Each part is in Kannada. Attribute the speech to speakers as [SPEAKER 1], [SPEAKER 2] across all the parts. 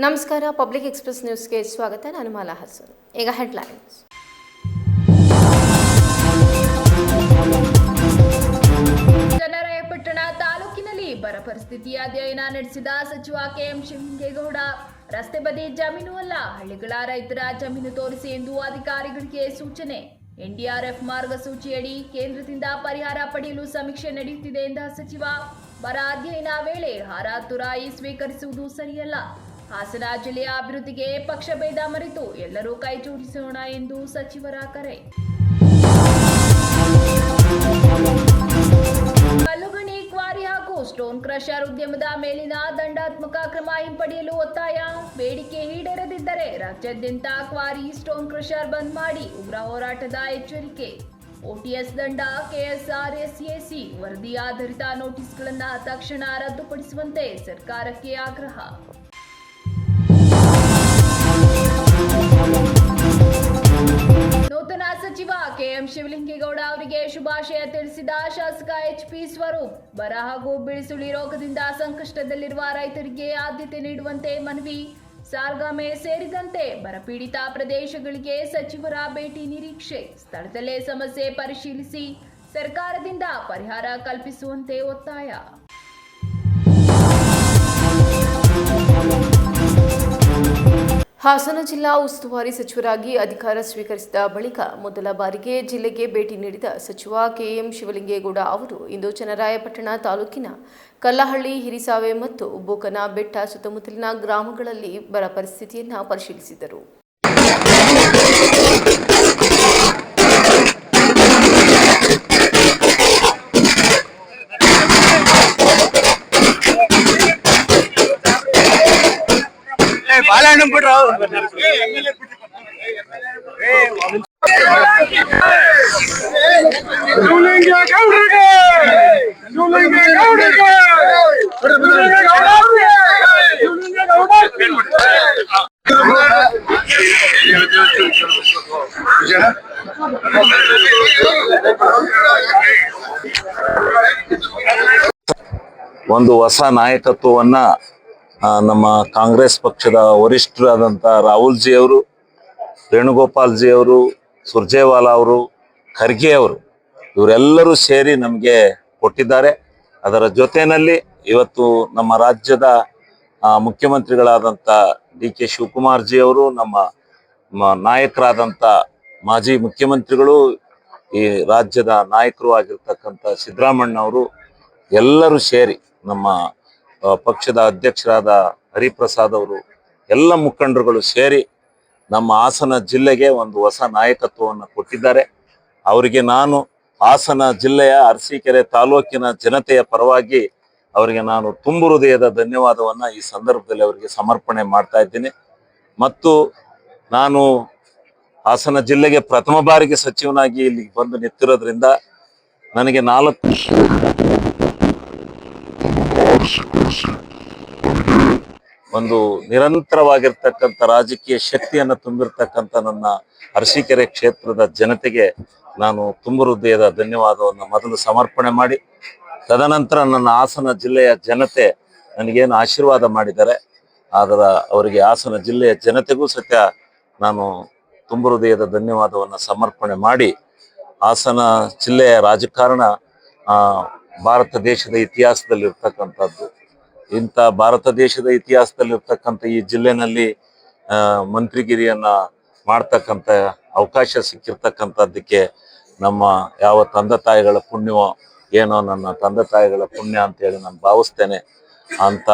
[SPEAKER 1] ನಮಸ್ಕಾರ. ಪಬ್ಲಿಕ್ ಎಕ್ಸ್‌ಪ್ರೆಸ್ ನ್ಯೂಸ್ಗೆ ಸ್ವಾಗತ. ನಾನು ಮಾಲಾ ಹಸನ್. ಈಗ ಹೆಡ್ಲೈನ್ಸ್.
[SPEAKER 2] ಚನ್ನರಾಯಪಟ್ಟಣ ತಾಲೂಕಿನಲ್ಲಿ ಬರ ಪರಿಸ್ಥಿತಿಯ ಅಧ್ಯಯನ ನಡೆಸಿದ ಸಚಿವ ಕೆಎಂ ಶಿವಲಿಂಗೇಗೌಡ. ರಸ್ತೆ ಬದಿ ಜಮೀನು ಅಲ್ಲ, ಹಳ್ಳಿಗಳ ರೈತರ ಜಮೀನು ತೋರಿಸಿ ಎಂದು ಅಧಿಕಾರಿಗಳಿಗೆ ಸೂಚನೆ. ಎನ್ಡಿಆರ್ಎಫ್ ಮಾರ್ಗಸೂಚಿಯಡಿ ಕೇಂದ್ರದಿಂದ ಪರಿಹಾರ ಪಡೆಯಲು ಸಮೀಕ್ಷೆ ನಡೆಯುತ್ತಿದೆ ಎಂದ ಸಚಿವ. ಬರ ಅಧ್ಯಯನ ವೇಳೆ ಹಾರ ತುರಾಯಿ ಸ್ವೀಕರಿಸುವುದು ಸರಿಯಲ್ಲ. ಹಾಸನ ಜಿಲ್ಲೆಯ ಅಭಿವೃದ್ಧಿಗೆ ಪಕ್ಷಭೇದ ಮರೆತು ಎಲ್ಲರೂ ಕೈ ಜೋಡಿಸೋಣ ಎಂದು ಸಚಿವರ ಕರೆ. ಕಲ್ಲುಗಣಿ ಕ್ವಾರಿ ಹಾಗೂ ಸ್ಟೋನ್ ಕ್ರಷರ್ ಉದ್ಯಮದ ಮೇಲಿನ ದಂಡಾತ್ಮಕ ಕ್ರಮ ಹಿಂಪಡೆಯಲು ಒತ್ತಾಯ. ಬೇಡಿಕೆ ಈಡೇರದಿದ್ದರೆ ರಾಜ್ಯಾದ್ಯಂತ ಕ್ವಾರಿ ಸ್ಟೋನ್ ಕ್ರಷರ್ ಬಂದ್ ಮಾಡಿ ಉಗ್ರ ಹೋರಾಟದ ಎಚ್ಚರಿಕೆ. ಓಟಿಎಸ್ ದಂಡ, ಕೆಎಸ್ಆರ್ಎಸ್ಎಸಿ ವರದಿ ಆಧಾರಿತ ನೋಟಿಸ್ಗಳನ್ನು ತಕ್ಷಣ ರದ್ದುಪಡಿಸುವಂತೆ ಸರ್ಕಾರಕ್ಕೆ ಆಗ್ರಹ. ನೂತನ ಸಚಿವ ಕೆಎಂ ಶಿವಲಿಂಗೇಗೌಡ ಅವರಿಗೆ ಶುಭಾಶಯ ತಿಳಿಸಿದ ಶಾಸಕ ಎಚ್ಪಿ ಸ್ವರೂಪ್. ಬರ ಹಾಗೂ ಬಿಳಿಸುಳಿ ರೋಗದಿಂದ ಸಂಕಷ್ಟದಲ್ಲಿರುವ ರೈತರಿಗೆ ಆದ್ಯತೆ ನೀಡುವಂತೆ ಮನವಿ. ಸಾರ್ಗಾಮೆ ಸೇರಿದಂತೆ ಬರಪೀಡಿತ ಪ್ರದೇಶಗಳಿಗೆ ಸಚಿವರ ಭೇಟಿ ನಿರೀಕ್ಷೆ. ಸ್ಥಳದಲ್ಲೇ ಸಮಸ್ಯೆ ಪರಿಶೀಲಿಸಿ ಸರ್ಕಾರದಿಂದ ಪರಿಹಾರ ಕಲ್ಪಿಸುವಂತೆ ಒತ್ತಾಯ.
[SPEAKER 1] ಹಾಸನ ಜಿಲ್ಲಾ ಉಸ್ತುವಾರಿ ಸಚಿವರಾಗಿ ಅಧಿಕಾರ ಸ್ವೀಕರಿಸಿದ ಬಳಿಕ ಮೊದಲ ಬಾರಿಗೆ ಜಿಲ್ಲೆಗೆ ಭೇಟಿ ನೀಡಿದ ಸಚಿವ ಕೆಎಂ ಶಿವಲಿಂಗೇಗೌಡ ಅವರು ಇಂದು ಚನ್ನರಾಯಪಟ್ಟಣ ತಾಲೂಕಿನ ಕಲ್ಲಹಳ್ಳಿ, ಹಿರಿಸಾವೆ ಮತ್ತು ಬೂಕನ ಬೆಟ್ಟ ಸುತ್ತಮುತ್ತಲಿನ ಗ್ರಾಮಗಳಲ್ಲಿ ಬರ ಪರಿಸ್ಥಿತಿಯನ್ನು ಪರಿಶೀಲಿಸಿದರು.
[SPEAKER 3] ಒಂದು ಹೊಸ ನಾಯಕತ್ವವನ್ನ ನಮ್ಮ ಕಾಂಗ್ರೆಸ್ ಪಕ್ಷದ ವರಿಷ್ಠರಾದಂಥ ರಾಹುಲ್ ಜಿ ಅವರು, ವೇಣುಗೋಪಾಲ್ ಜಿ ಅವರು, ಸುರ್ಜೇವಾಲಾ ಅವರು, ಖರ್ಗೆ ಅವರು ಇವರೆಲ್ಲರೂ ಸೇರಿ ನಮಗೆ ಕೊಟ್ಟಿದ್ದಾರೆ. ಅದರ ಜೊತೆಯಲ್ಲಿ ಇವತ್ತು ನಮ್ಮ ರಾಜ್ಯದ ಮುಖ್ಯಮಂತ್ರಿಗಳಾದಂಥ ಡಿ.ಕೆ. ಶಿವಕುಮಾರ್ ಜಿ ಅವರು, ನಮ್ಮ ನಾಯಕರಾದಂಥ ಮಾಜಿ ಮುಖ್ಯಮಂತ್ರಿಗಳು, ಈ ರಾಜ್ಯದ ನಾಯಕರು ಆಗಿರ್ತಕ್ಕಂಥ ಸಿದ್ದರಾಮಣ್ಣ ಅವರು ಎಲ್ಲರೂ ಸೇರಿ, ನಮ್ಮ ಪಕ್ಷದ ಅಧ್ಯಕ್ಷರಾದ ಹರಿಪ್ರಸಾದ್ ಅವರು, ಎಲ್ಲ ಮುಖಂಡರುಗಳು ಸೇರಿ ನಮ್ಮ ಹಾಸನ ಜಿಲ್ಲೆಗೆ ಒಂದು ಹೊಸ ನಾಯಕತ್ವವನ್ನು ಕೊಟ್ಟಿದ್ದಾರೆ. ಅವರಿಗೆ ನಾನು ಹಾಸನ ಜಿಲ್ಲೆಯ ಅರಸೀಕೆರೆ ತಾಲೂಕಿನ ಜನತೆಯ ಪರವಾಗಿ ಅವರಿಗೆ ನಾನು ತುಂಬು ಹೃದಯದ ಧನ್ಯವಾದವನ್ನು ಈ ಸಂದರ್ಭದಲ್ಲಿ ಅವರಿಗೆ ಸಮರ್ಪಣೆ ಮಾಡ್ತಾ ಇದ್ದೀನಿ. ಮತ್ತು ನಾನು ಹಾಸನ ಜಿಲ್ಲೆಗೆ ಪ್ರಥಮ ಬಾರಿಗೆ ಸಚಿವನಾಗಿ ಇಲ್ಲಿಗೆ ಬಂದು ನಿಂತಿರೋದ್ರಿಂದ ನನಗೆ 4 ಒಂದು ನಿರಂತರವಾಗಿರ್ತಕ್ಕಂಥ ರಾಜಕೀಯ ಶಕ್ತಿಯನ್ನು ತುಂಬಿರ್ತಕ್ಕಂಥ ನನ್ನ ಅರಸೀಕೆರೆ ಕ್ಷೇತ್ರದ ಜನತೆಗೆ ನಾನು ತುಂಬ ಹೃದಯದ ಧನ್ಯವಾದವನ್ನು ಮೊದಲು ಸಮರ್ಪಣೆ ಮಾಡಿ, ತದನಂತರ ನನ್ನ ಹಾಸನ ಜಿಲ್ಲೆಯ ಜನತೆ ನನಗೇನು ಆಶೀರ್ವಾದ ಮಾಡಿದ್ದಾರೆ, ಅವರಿಗೆ ಹಾಸನ ಜಿಲ್ಲೆಯ ಜನತೆಗೂ ಸತ್ಯ ನಾನು ತುಂಬ ಹೃದಯದ ಧನ್ಯವಾದವನ್ನು ಸಮರ್ಪಣೆ ಮಾಡಿ, ಹಾಸನ ಜಿಲ್ಲೆಯ ರಾಜಕಾರಣ ಭಾರತ ದೇಶದ ಇತಿಹಾಸದಲ್ಲಿ ಇರ್ತಕ್ಕಂಥದ್ದು. ಇಂಥ ಭಾರತ ದೇಶದ ಇತಿಹಾಸದಲ್ಲಿರ್ತಕ್ಕಂಥ ಈ ಜಿಲ್ಲೆನಲ್ಲಿ ಮಂತ್ರಿಗಿರಿಯನ್ನ ಮಾಡ್ತಕ್ಕಂಥ ಅವಕಾಶ ಸಿಕ್ಕಿರ್ತಕ್ಕಂಥದ್ದಕ್ಕೆ ನಮ್ಮ ಯಾವ ತಂದೆ ತಾಯಿಗಳ ಪುಣ್ಯವೋ ಏನೋ, ನನ್ನ ತಂದೆ ತಾಯಿಗಳ ಪುಣ್ಯ ಅಂತೇಳಿ ನಾನು ಭಾವಿಸ್ತೇನೆ. ಅಂತ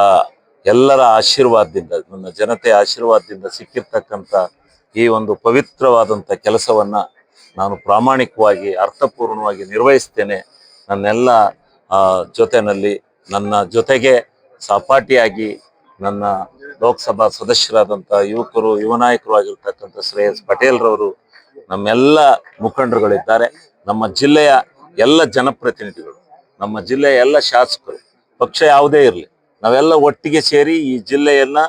[SPEAKER 3] ಎಲ್ಲರ ಆಶೀರ್ವಾದದಿಂದ, ನನ್ನ ಜನತೆಯ ಆಶೀರ್ವಾದದಿಂದ ಸಿಕ್ಕಿರ್ತಕ್ಕಂಥ ಈ ಒಂದು ಪವಿತ್ರವಾದಂಥ ಕೆಲಸವನ್ನು ನಾನು ಪ್ರಾಮಾಣಿಕವಾಗಿ ಅರ್ಥಪೂರ್ಣವಾಗಿ ನಿರ್ವಹಿಸ್ತೇನೆ. ನನ್ನೆಲ್ಲ ಜೊತೆಯಲ್ಲಿ ನನ್ನ ಜೊತೆಗೆ ಸಹಪಾಠಿಯಾಗಿ ನನ್ನ ಲೋಕಸಭಾ ಸದಸ್ಯರಾದಂಥ ಯುವ ನಾಯಕರು ಆಗಿರ್ತಕ್ಕಂಥ ಶ್ರೇಯಸ್ ಪಟೇಲ್ರವರು, ನಮ್ಮೆಲ್ಲ ಮುಖಂಡರುಗಳಿದ್ದಾರೆ. ನಮ್ಮ ಜಿಲ್ಲೆಯ ಎಲ್ಲ ಜನಪ್ರತಿನಿಧಿಗಳು, ನಮ್ಮ ಜಿಲ್ಲೆಯ ಎಲ್ಲ ಶಾಸಕರು, ಪಕ್ಷ ಯಾವುದೇ ಇರಲಿ, ನಾವೆಲ್ಲ ಒಟ್ಟಿಗೆ ಸೇರಿ ಈ ಜಿಲ್ಲೆಯನ್ನ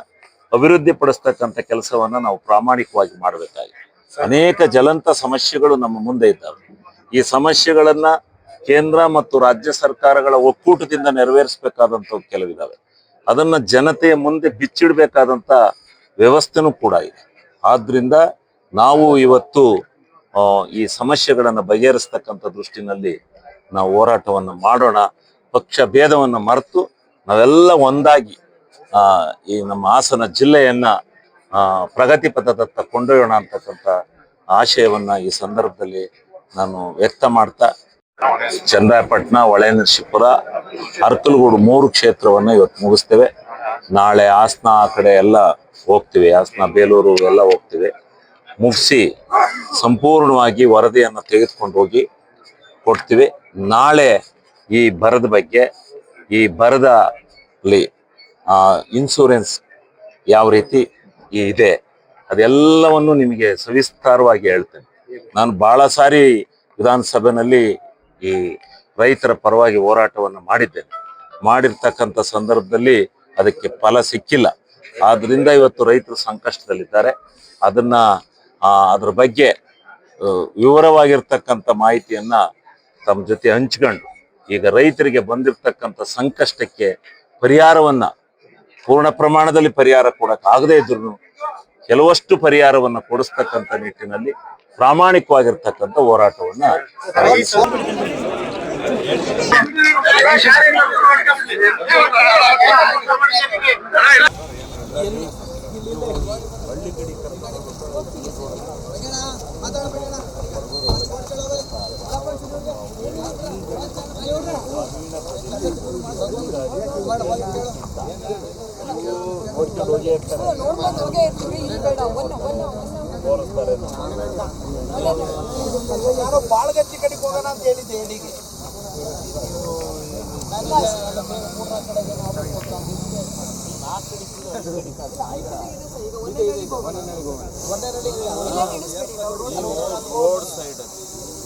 [SPEAKER 3] ಅಭಿವೃದ್ಧಿ ಪಡಿಸ್ತಕ್ಕಂಥ ಕೆಲಸವನ್ನ ನಾವು ಪ್ರಾಮಾಣಿಕವಾಗಿ ಮಾಡಬೇಕಾಗಿದೆ. ಅನೇಕ ಜ್ವಲಂತ ಸಮಸ್ಯೆಗಳು ನಮ್ಮ ಮುಂದೆ ಇದ್ದಾವೆ. ಈ ಸಮಸ್ಯೆಗಳನ್ನ ಕೇಂದ್ರ ಮತ್ತು ರಾಜ್ಯ ಸರ್ಕಾರಗಳ ಒಕ್ಕೂಟದಿಂದ ನೆರವೇರಿಸಬೇಕಾದಂತ ಕೆಲವಿದಾವೆ. ಅದನ್ನ ಜನತೆಯ ಮುಂದೆ ಬಿಚ್ಚಿಡಬೇಕಾದಂತ ವ್ಯವಸ್ಥೆನೂ ಕೂಡ ಇದೆ. ಆದ್ರಿಂದ ನಾವು ಇವತ್ತು ಈ ಸಮಸ್ಯೆಗಳನ್ನು ಬಗೆಹರಿಸ್ತಕ್ಕಂಥ ದೃಷ್ಟಿನಲ್ಲಿ ನಾವು ಹೋರಾಟವನ್ನು ಮಾಡೋಣ. ಪಕ್ಷ ಭೇದವನ್ನು ಮರೆತು ನಾವೆಲ್ಲ ಒಂದಾಗಿ ಈ ನಮ್ಮ ಹಾಸನ ಜಿಲ್ಲೆಯನ್ನ ಪ್ರಗತಿ ಪಥದತ್ತ ಕೊಂಡೊಯ್ಯೋಣ ಅಂತಕ್ಕಂಥ ಆಶಯವನ್ನ ಈ ಸಂದರ್ಭದಲ್ಲಿ ನಾನು ವ್ಯಕ್ತ ಮಾಡ್ತಾ, ಚನ್ನರಾಯಪಟ್ಟಣ, ಹೊಳೆನರಸೀಪುರ, ಅರಕಲಗೂಡು 3 ಕ್ಷೇತ್ರವನ್ನು ಇವತ್ತು ಮುಗಿಸ್ತೇವೆ. ನಾಳೆ ಹಾಸನ ಆ ಕಡೆ ಎಲ್ಲ ಹೋಗ್ತೀವಿ, ಹಾಸನ, ಬೇಲೂರು ಎಲ್ಲ ಹೋಗ್ತೀವಿ. ಮುಗಿಸಿ ಸಂಪೂರ್ಣವಾಗಿ ವರದಿಯನ್ನು ತೆಗೆದುಕೊಂಡು ಹೋಗಿ ಕೊಡ್ತೀವಿ. ನಾಳೆ ಈ ಬರದ ಬಗ್ಗೆ, ಈ ಬರದಲ್ಲಿ ಇನ್ಶೂರೆನ್ಸ್ ಯಾವ ರೀತಿ ಇದೆ ಅದೆಲ್ಲವನ್ನು ನಿಮಗೆ ಸವಿಸ್ತಾರವಾಗಿ ಹೇಳ್ತೇನೆ. ನಾನು ಬಹಳ ಸಾರಿ ವಿಧಾನಸಭೆಯಲ್ಲಿ ಈ ರೈತರ ಪರವಾಗಿ ಹೋರಾಟವನ್ನು ಮಾಡಿರ್ತಕ್ಕಂಥ ಸಂದರ್ಭದಲ್ಲಿ ಅದಕ್ಕೆ ಫಲ ಸಿಕ್ಕಿಲ್ಲ. ಆದ್ರಿಂದ ಇವತ್ತು ರೈತರು ಸಂಕಷ್ಟದಲ್ಲಿದ್ದಾರೆ. ಅದ್ರ ಬಗ್ಗೆ ವಿವರವಾಗಿರ್ತಕ್ಕಂಥ ಮಾಹಿತಿಯನ್ನ ತಮ್ಮ ಜೊತೆ ಹಂಚ್ಕೊಂಡು ಈಗ ರೈತರಿಗೆ ಬಂದಿರತಕ್ಕಂಥ ಸಂಕಷ್ಟಕ್ಕೆ ಪರಿಹಾರವನ್ನ, ಪೂರ್ಣ ಪ್ರಮಾಣದಲ್ಲಿ ಪರಿಹಾರ ಕೊಡಕ್ ಆಗದೇ ಇದ್ರು ಕೆಲವಷ್ಟು ಪರಿಹಾರವನ್ನ ಕೊಡಿಸ್ತಕ್ಕಂಥ ನಿಟ್ಟಿನಲ್ಲಿ ಪ್ರಾಮಾಣಿಕವಾಗಿರ್ತಕ್ಕಂಥ ಹೋರಾಟವನ್ನ
[SPEAKER 4] ಯಾರೋ ಬಾಳಗಚ್ಚಿ ಕಡೆಗೆ ಹೋಗೋಣ ಅಂತ ಹೇಳಿದ್ದೆ ಹೇಳಿಗೆ
[SPEAKER 3] ರೋಡ್ ಸೈಡ್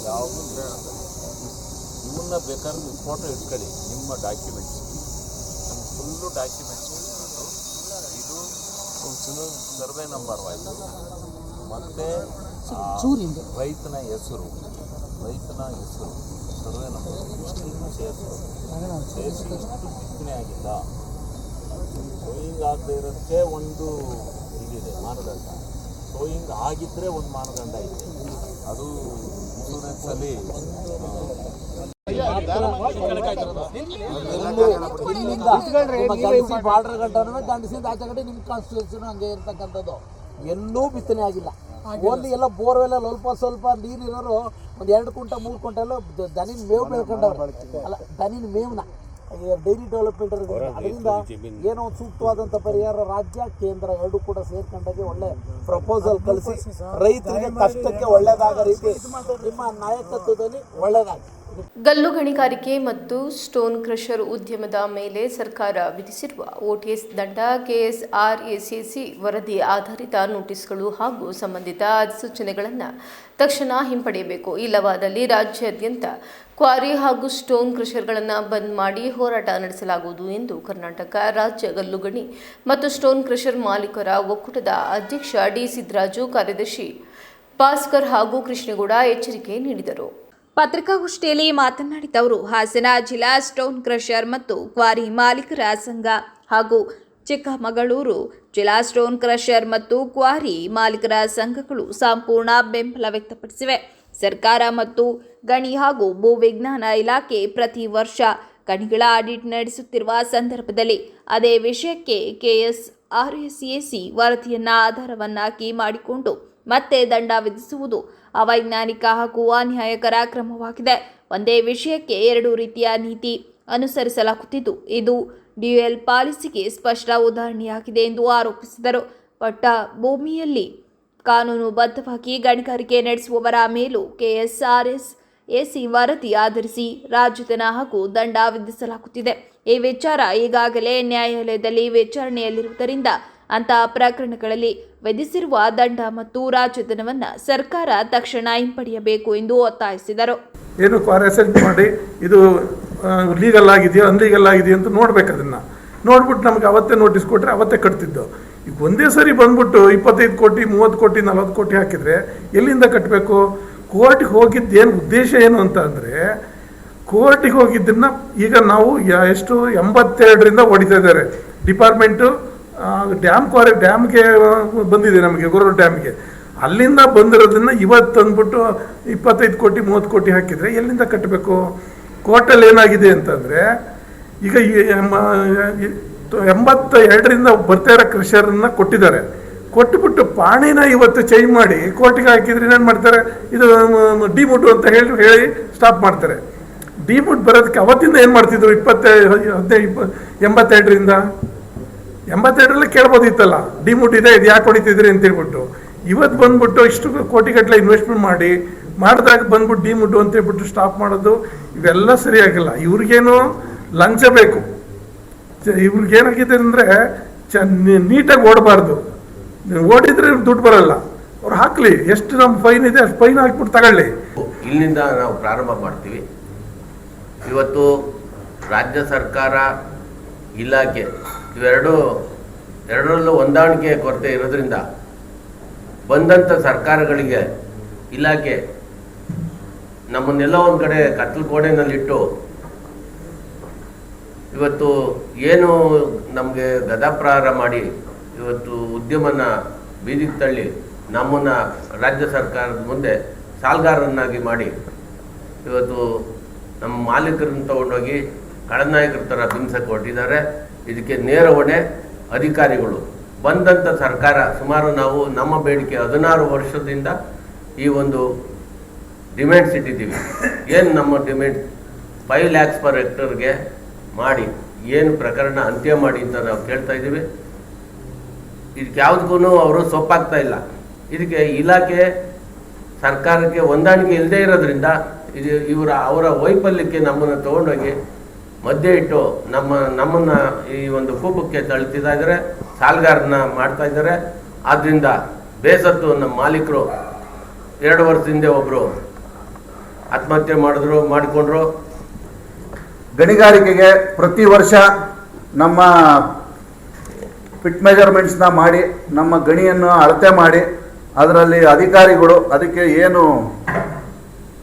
[SPEAKER 3] ಯಾವುದು ಇವನ್ನ ಬೇಕಾದ್ರೆ ನೀವು ಫೋಟೋ ಇಟ್ಕೊಳ್ಳಿ. ನಿಮ್ಮ ಡಾಕ್ಯುಮೆಂಟ್ಸ್, ನಮ್ಮ ಫುಲ್ಲು ಡಾಕ್ಯುಮೆಂಟ್ಸ್, ಇದು ಸರ್ವೆ ನಂಬರ್ ವಾಯ್ಸ್, ಮತ್ತೆ ರೈತನ ಹೆಸರು, ಸರ್ವೆ ನಂಬರ್ ಇಷ್ಟು ಸೇರಿಸಿ ಬಿತ್ತನೆ ಆಗಿಲ್ಲ. ಸೋಯಿಂಗ್ ಆಗದೆ ಇರೋದಕ್ಕೆ ಒಂದು ಇದಿದೆ ಮಾನದಂಡ, ಸೋಯಿಂಗ್ ಆಗಿದ್ರೆ ಒಂದು ಮಾನದಂಡ ಇದೆ. ಅದು ಇನ್ಶೂರೆನ್ಸಲ್ಲಿ
[SPEAKER 4] ಬಾರ್ಡರ್ ಗಂಟನೂ ದಂಡಿಸಿದ ಆಚೆ ಕಡೆ ನಿಮ್ಮ ಕಾನ್ಸ್ಟಿಟ್ಯೂನ್ಸಿನೂ ಹಂಗೆ ಇರ್ತಕ್ಕಂಥದ್ದು. ಎಲ್ಲೂ ಬಿತ್ತನೆ ಆಗಿಲ್ಲ. ಓನ್ಲಿ ಎಲ್ಲ ಬೋರ್ವೆಲ್ಲ ಸ್ವಲ್ಪ ನೀರಿರೋರು ಒಂದು 2 ಕುಂಟ 3 ಕುಂಟ ಎಲ್ಲ ದನಿನ ಮೇವು ಬೆಳ್ಕೊಂಡವ್ರು. ಅಲ್ಲ, ದನಿನ ಮೇವ್ನ ಡೈರಿ ಡೆವಲಪ್ಮೆಂಟ್ ಅದರಿಂದ ಏನೋ ಒಂದು ಸೂಕ್ತವಾದಂಥ ಪರಿಹಾರ ರಾಜ್ಯ ಕೇಂದ್ರ ಎರಡೂ ಕೂಡ ಸೇರ್ಕೊಂಡಾಗೆ ಒಳ್ಳೆ ಪ್ರಪೋಸಲ್ ಕಳಿಸಿ ರೈತರಿಗೆ ಕಷ್ಟಕ್ಕೆ ಒಳ್ಳೇದಾಗೋ ರೀತಿ ನಿಮ್ಮ ನಾಯಕತ್ವದಲ್ಲಿ ಒಳ್ಳೇದಾಗಿ.
[SPEAKER 1] ಗಲ್ಲು ಗಣಿಗಾರಿಕೆ ಮತ್ತು ಸ್ಟೋನ್ ಕ್ರಷರ್ ಉದ್ಯಮದ ಮೇಲೆ ಸರ್ಕಾರ ವಿಧಿಸಿರುವ ಓಟಿಎಸ್ ದಂಡ, ಕೆಎಸ್ಆರ್ಎಸಿಸಿ ವರದಿ ಆಧಾರಿತ ನೋಟಿಸ್ಗಳು ಹಾಗೂ ಸಂಬಂಧಿತ ಅಧಿಸೂಚನೆಗಳನ್ನು ತಕ್ಷಣ ಹಿಂಪಡೆಯಬೇಕು. ಇಲ್ಲವಾದಲ್ಲಿ ರಾಜ್ಯಾದ್ಯಂತ ಕ್ವಾರಿ ಹಾಗೂ ಸ್ಟೋನ್ ಕ್ರಷರ್ಗಳನ್ನು ಬಂದ್ ಮಾಡಿ ಹೋರಾಟ ನಡೆಸಲಾಗುವುದು ಎಂದು ಕರ್ನಾಟಕ ರಾಜ್ಯ ಗಲ್ಲುಗಣಿ ಮತ್ತು ಸ್ಟೋನ್ ಕ್ರಷರ್ ಮಾಲೀಕರ ಒಕ್ಕೂಟದ ಅಧ್ಯಕ್ಷ ಡಿ ಸಿದ್ದರಾಜು, ಕಾರ್ಯದರ್ಶಿ ಭಾಸ್ಕರ್ ಹಾಗೂ ಕೃಷ್ಣೇಗೌಡ ಎಚ್ಚರಿಕೆ ನೀಡಿದರು.
[SPEAKER 2] ಪತ್ರಿಕಾಗೋಷ್ಠಿಯಲ್ಲಿ ಮಾತನಾಡಿದ ಅವರು, ಹಾಸನ ಜಿಲ್ಲಾ ಸ್ಟೋನ್ ಕ್ರಷರ್ ಮತ್ತು ಕ್ವಾರಿ ಮಾಲೀಕರ ಸಂಘ ಹಾಗೂ ಚಿಕ್ಕಮಗಳೂರು ಜಿಲ್ಲಾ ಸ್ಟೋನ್ ಕ್ರಷರ್ ಮತ್ತು ಕ್ವಾರಿ ಮಾಲೀಕರ ಸಂಘಗಳು ಸಂಪೂರ್ಣ ಬೆಂಬಲ ವ್ಯಕ್ತಪಡಿಸಿವೆ. ಸರ್ಕಾರ ಮತ್ತು ಗಣಿ ಹಾಗೂ ಭೂವಿಜ್ಞಾನ ಇಲಾಖೆ ಪ್ರತಿ ವರ್ಷ ಗಣಿಗಳ ಆಡಿಟ್ ನಡೆಸುತ್ತಿರುವ ಸಂದರ್ಭದಲ್ಲಿ ಅದೇ ವಿಷಯಕ್ಕೆ ಕೆಎಸ್ಆರ್ಎಸಿಎಸಿ ವರದಿಯನ್ನು ಆಧಾರವನ್ನಾಗಿ ಮಾಡಿಕೊಂಡು ಮತ್ತೆ ದಂಡ ವಿಧಿಸುವುದು ಅವೈಜ್ಞಾನಿಕ ಹಾಗೂ ಅನ್ಯಾಯಕರ ಕ್ರಮವಾಗಿದೆ. ಒಂದೇ ವಿಷಯಕ್ಕೆ 2 ರೀತಿಯ ನೀತಿ ಅನುಸರಿಸಲಾಗುತ್ತಿದ್ದು ಇದು ಡ್ಯುಯಲ್ ಪಾಲಿಸಿಗೆ ಸ್ಪಷ್ಟ ಉದಾಹರಣೆಯಾಗಿದೆ ಎಂದು ಆರೋಪಿಸಿದರು. ಪಟ್ಟ ಭೂಮಿಯಲ್ಲಿ ಕಾನೂನುಬದ್ಧವಾಗಿ ಗಣಿಗಾರಿಕೆ ನಡೆಸುವವರ ಮೇಲೂ ಕೆಎಸ್ಆರ್ಎಸ್ಎಸಿ ವರದಿ ಆಧರಿಸಿ ರಾಜಧನ ಹಾಗೂ ದಂಡ ವಿಧಿಸಲಾಗುತ್ತಿದೆ. ಈ ವಿಚಾರ ಈಗಾಗಲೇ ನ್ಯಾಯಾಲಯದಲ್ಲಿ ವಿಚಾರಣೆಯಲ್ಲಿರುವುದರಿಂದ ಅಂತಹ ಪ್ರಕರಣಗಳಲ್ಲಿ ವಿಧಿಸಿರುವ ದಂಡ ಮತ್ತು ರಾಜಧನವನ್ನು ಸರ್ಕಾರ ತಕ್ಷಣ ಹಿಂಪಡೆಯಬೇಕು ಎಂದು ಒತ್ತಾಯಿಸಿದರು.
[SPEAKER 5] ಏನು ಕ್ವಾರೆಸೆಂಟ್ ಮಾಡಿ ಇದು ಲೀಗಲ್ ಆಗಿದೆಯೋ ಅನ್ಲೀಗಲ್ ಆಗಿದೆಯೋ ಅಂತ ನೋಡ್ಬೇಕು. ಅದನ್ನು ನೋಡ್ಬಿಟ್ಟು ನಮ್ಗೆ ಅವತ್ತೇ ನೋಟಿಸ್ ಕೊಟ್ಟರೆ ಅವತ್ತೇ ಕಟ್ತಿದ್ದು. ಈಗ ಒಂದೇ ಸರಿ ಬಂದ್ಬಿಟ್ಟು 25 ಕೋಟಿ 30 ಕೋಟಿ 40 ಕೋಟಿ ಹಾಕಿದರೆ ಎಲ್ಲಿಂದ ಕಟ್ಟಬೇಕು? ಕೋರ್ಟಿಗೆ ಹೋಗಿದ್ದು ಏನು ಉದ್ದೇಶ ಏನು ಅಂತ ಅಂದರೆ, ಕೋರ್ಟಿಗೆ ಹೋಗಿದ್ದನ್ನು ಈಗ ನಾವು ಎಷ್ಟು 82ರಿಂದ ಹೊಡಿತಾ ಇದ್ದಾರೆ ಡಿಪಾರ್ಟ್ಮೆಂಟು ಡ್ಯಾಮ್ಗೆ ಬಂದಿದೆ ನಮಗೆ ಗೊರೂರು ಡ್ಯಾಮ್ಗೆ. ಅಲ್ಲಿಂದ ಬಂದಿರೋದನ್ನ ಇವತ್ತು ಅಂದ್ಬಿಟ್ಟು 25 ಕೋಟಿ 30 ಕೋಟಿ ಹಾಕಿದರೆ ಎಲ್ಲಿಂದ ಕಟ್ಟಬೇಕು? ಕೋರ್ಟಲ್ಲಿ ಏನಾಗಿದೆ ಅಂತಂದರೆ ಈಗ 82ರಿಂದ ಬರ್ತಾ ಇರೋ ಕ್ರಷರನ್ನು ಕೊಟ್ಟಿದ್ದಾರೆ. ಕೊಟ್ಟುಬಿಟ್ಟು ಪಾಣಿನ ಇವತ್ತು ಚೇಂಜ್ ಮಾಡಿ ಕೋರ್ಟಿಗೆ ಹಾಕಿದ್ರೆ ಏನು ಮಾಡ್ತಾರೆ? ಇದು ಡಿಮುಟ್ ಅಂತ ಹೇಳಿ ಸ್ಟಾಪ್ ಮಾಡ್ತಾರೆ. ಡಿಮುಟ್ ಬರೋದಕ್ಕೆ ಅವತ್ತಿಂದ ಏನು ಮಾಡ್ತಿದ್ರು? 82ರಲ್ಲಿ ಕೇಳ್ಬೋದಿತ್ತಲ್ಲ, ಡಿಮುಟ್ ಇದೆ, ಇದು ಯಾಕೆ ಹೊಡಿತಿದ್ರಿ ಅಂತ ಹೇಳ್ಬಿಟ್ಟು. ಇವತ್ತು ಬಂದ್ಬಿಟ್ಟು ಇಷ್ಟು ಕೋಟಿಗಟ್ಟಲೆ ಇನ್ವೆಸ್ಟ್ಮೆಂಟ್ ಮಾಡಿದಾಗ ಬಂದ್ಬಿಟ್ಟು ಡಿಮುಟ್ ಅಂತ ಹೇಳ್ಬಿಟ್ಟು ಸ್ಟಾಪ್ ಮಾಡೋದು ಇವೆಲ್ಲ ಸರಿಯಾಗಿಲ್ಲ. ಇವ್ರಿಗೇನು ಲಂಚ ಬೇಕು. ಇವ್ರಿಗೇನಾಗಿದೆ ಅಂದರೆ ನೀಟಾಗಿ ಓಡಬಾರ್ದು. ಓಡಿದ್ರೆ ದುಡ್ಡು ಬರಲ್ಲ. ಅವ್ರು ಹಾಕ್ಲಿ, ಎಷ್ಟು ನಮ್ಮ ಫೈನ್ ಇದೆ ಅಷ್ಟು ಫೈನ್ ಹಾಕ್ಬಿಟ್ಟು ತಗೊಳ್ಳಿ.
[SPEAKER 6] ಇಲ್ಲಿಂದ ನಾವು ಪ್ರಾರಂಭ ಮಾಡ್ತೀವಿ. ಇವತ್ತು ರಾಜ್ಯ ಸರ್ಕಾರ, ಇಲಾಖೆ ಎರಡರಲ್ಲೂ ಹೊಂದಾಣಿಕೆ ಕೊರತೆ ಇರೋದ್ರಿಂದ ಬಂದಂಥ ಸರ್ಕಾರಗಳಿಗೆ ಇಲಾಖೆ ನಮ್ಮನ್ನೆಲ್ಲ ಒಂದು ಕಡೆ ಕತ್ತಲು ಕೋಣೆನಲ್ಲಿಟ್ಟು ಇವತ್ತು ಏನು ನಮಗೆ ಗದಾಪ್ರಹಾರ ಮಾಡಿ ಇವತ್ತು ಉದ್ಯಮನ ಬೀದಿಗೆ ತಳ್ಳಿ ನಮ್ಮನ್ನು ರಾಜ್ಯ ಸರ್ಕಾರದ ಮುಂದೆ ಸಾಲಗಾರರನ್ನಾಗಿ ಮಾಡಿ ಇವತ್ತು ನಮ್ಮ ಮಾಲೀಕರನ್ನು ತಗೊಂಡೋಗಿ ಖಳನಾಯಕರ ಥರ ಬಿಂಬಿಸಕ್ಕೆ ಹೊರಟಿದ್ದಾರೆ. ಇದಕ್ಕೆ ನೇರ ಹೊಣೆ ಅಧಿಕಾರಿಗಳು. ಬಂದಂಥ ಸರ್ಕಾರ ಸುಮಾರು ನಾವು ನಮ್ಮ ಬೇಡಿಕೆ 16 ವರ್ಷದಿಂದ ಈ ಒಂದು ಡಿಮ್ಯಾಂಡ್ಸ್ ಇಟ್ಟಿದ್ದೀವಿ. ಏನು ನಮ್ಮ ಡಿಮ್ಯಾಂಡ್ 5 lakhs per hectareಗೆ ಮಾಡಿ ಏನು ಪ್ರಕರಣ ಅಂತ್ಯ ಮಾಡಿ ಅಂತ ನಾವು ಕೇಳ್ತಾ ಇದ್ದೀವಿ. ಇದಕ್ಕೆ ಯಾವುದಕ್ಕೂ ಅವರು ಸೊಪ್ಪಾಗ್ತಾ ಇಲ್ಲ. ಇದಕ್ಕೆ ಇಲಾಖೆ ಸರ್ಕಾರಕ್ಕೆ ಹೊಂದಾಣಿಕೆ ಇಲ್ಲದೆ ಇರೋದ್ರಿಂದ ಅವರ ವೈಫಲ್ಯಕ್ಕೆ ನಮ್ಮನ್ನು ತಗೊಂಡೋಗಿ ಮಧ್ಯೆ ಇಟ್ಟು ನಮ್ಮನ್ನು ಈ ಒಂದು ಕೂಪಕ್ಕೆ ತಳ್ತಿದ್ದ ಇದ್ದಾರೆ, ಸಾಲಗಾರನ ಮಾಡ್ತಾ ಇದ್ದಾರೆ. ಆದ್ದರಿಂದ ಬೇಸತ್ತು ನಮ್ಮ ಮಾಲೀಕರು 2 ವರ್ಷದಿಂದ ಒಬ್ಬರು ಆತ್ಮಹತ್ಯೆ ಮಾಡಿಕೊಂಡ್ರು.
[SPEAKER 7] ಗಣಿಗಾರಿಕೆಗೆ ಪ್ರತಿ ವರ್ಷ ನಮ್ಮ ಫಿಟ್ ಮೆಜರ್ಮೆಂಟ್ಸ್ನ ಮಾಡಿ ನಮ್ಮ ಗಣಿಯನ್ನು ಅಳತೆ ಮಾಡಿ ಅದರಲ್ಲಿ ಅಧಿಕಾರಿಗಳು ಅದಕ್ಕೆ ಏನು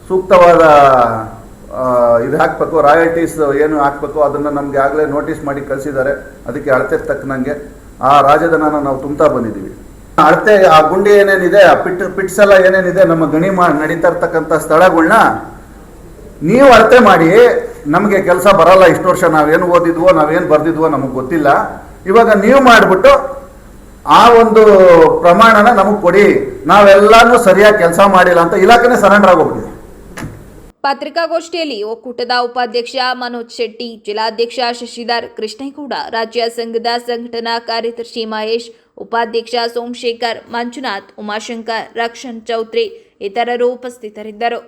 [SPEAKER 7] ಸೂಕ್ತವಾದ ಇದು ಹಾಕಬೇಕು, ರಾಯಲ್ಟೀಸ್ ಏನು ಹಾಕಬೇಕು ಅದನ್ನು ನಮಗೆ ಆಗಲೇ ನೋಟಿಸ್ ಮಾಡಿ ಕಳಿಸಿದ್ದಾರೆ. ಅದಕ್ಕೆ ಅಳತೆ ತಕ್ಕನಂಗೆ ಆ ರಾಜಧನನ ನಾವು ತುಂಬ್ತಾ ಬಂದಿದ್ದೀವಿ. ಅಳತೆ ಆ ಗುಂಡಿ ಏನೇನಿದೆ, ಆ ಪಿಟ್ಸ್ ಎಲ್ಲ ಏನೇನಿದೆ, ನಮ್ಮ ಗಣಿ ನಡೀತಾ ಇರ್ತಕ್ಕಂಥ ಸ್ಥಳಗಳನ್ನ ನೀವು ಅಳತೆ ಮಾಡಿ. ನಮಗೆ ಕೆಲಸ ಬರಲ್ಲ, ಇಷ್ಟು ವರ್ಷ ನಾವೇನು ಓದಿದ್ವೋ ನಾವೇನು ಬರ್ದಿದ್ವೋ ನಮಗೆ ಗೊತ್ತಿಲ್ಲ. ಇವಾಗ ನೀವು ಮಾಡಿಬಿಟ್ಟು ಆ ಒಂದು ಪ್ರಮಾಣನ ನಮಗೆ ಕೊಡಿ, ನಾವೆಲ್ಲಾನು ಸರಿಯಾಗಿ ಕೆಲಸ ಮಾಡಿಲ್ಲ ಅಂತ ಇಲಾಖೆನೇ ಸರೆಂಡರ್ ಆಗೋಗ್ಬಿಟ್ಟಿದೆ.
[SPEAKER 2] ಪತ್ರಿಕಾಗೋಷ್ಠಿಯಲ್ಲಿ ಒಕ್ಕೂಟದ ಉಪಾಧ್ಯಕ್ಷ ಮನೋಜ್ ಶೆಟ್ಟಿ, ಜಿಲ್ಲಾಧ್ಯಕ್ಷ ಶಶಿಧರ್ ಕೃಷ್ಣೇಗೌಡ, ರಾಜ್ಯ ಸಂಘದ ಸಂಘಟನಾ ಕಾರ್ಯದರ್ಶಿ ಮಹೇಶ್, ಉಪಾಧ್ಯಕ್ಷ ಸೋಮಶೇಖರ್, ಮಂಜುನಾಥ್, ಉಮಾಶಂಕರ್, ರಕ್ಷಣ್ ಚೌತ್ರಿ ಇತರರು ಉಪಸ್ಥಿತರಿದ್ದರು.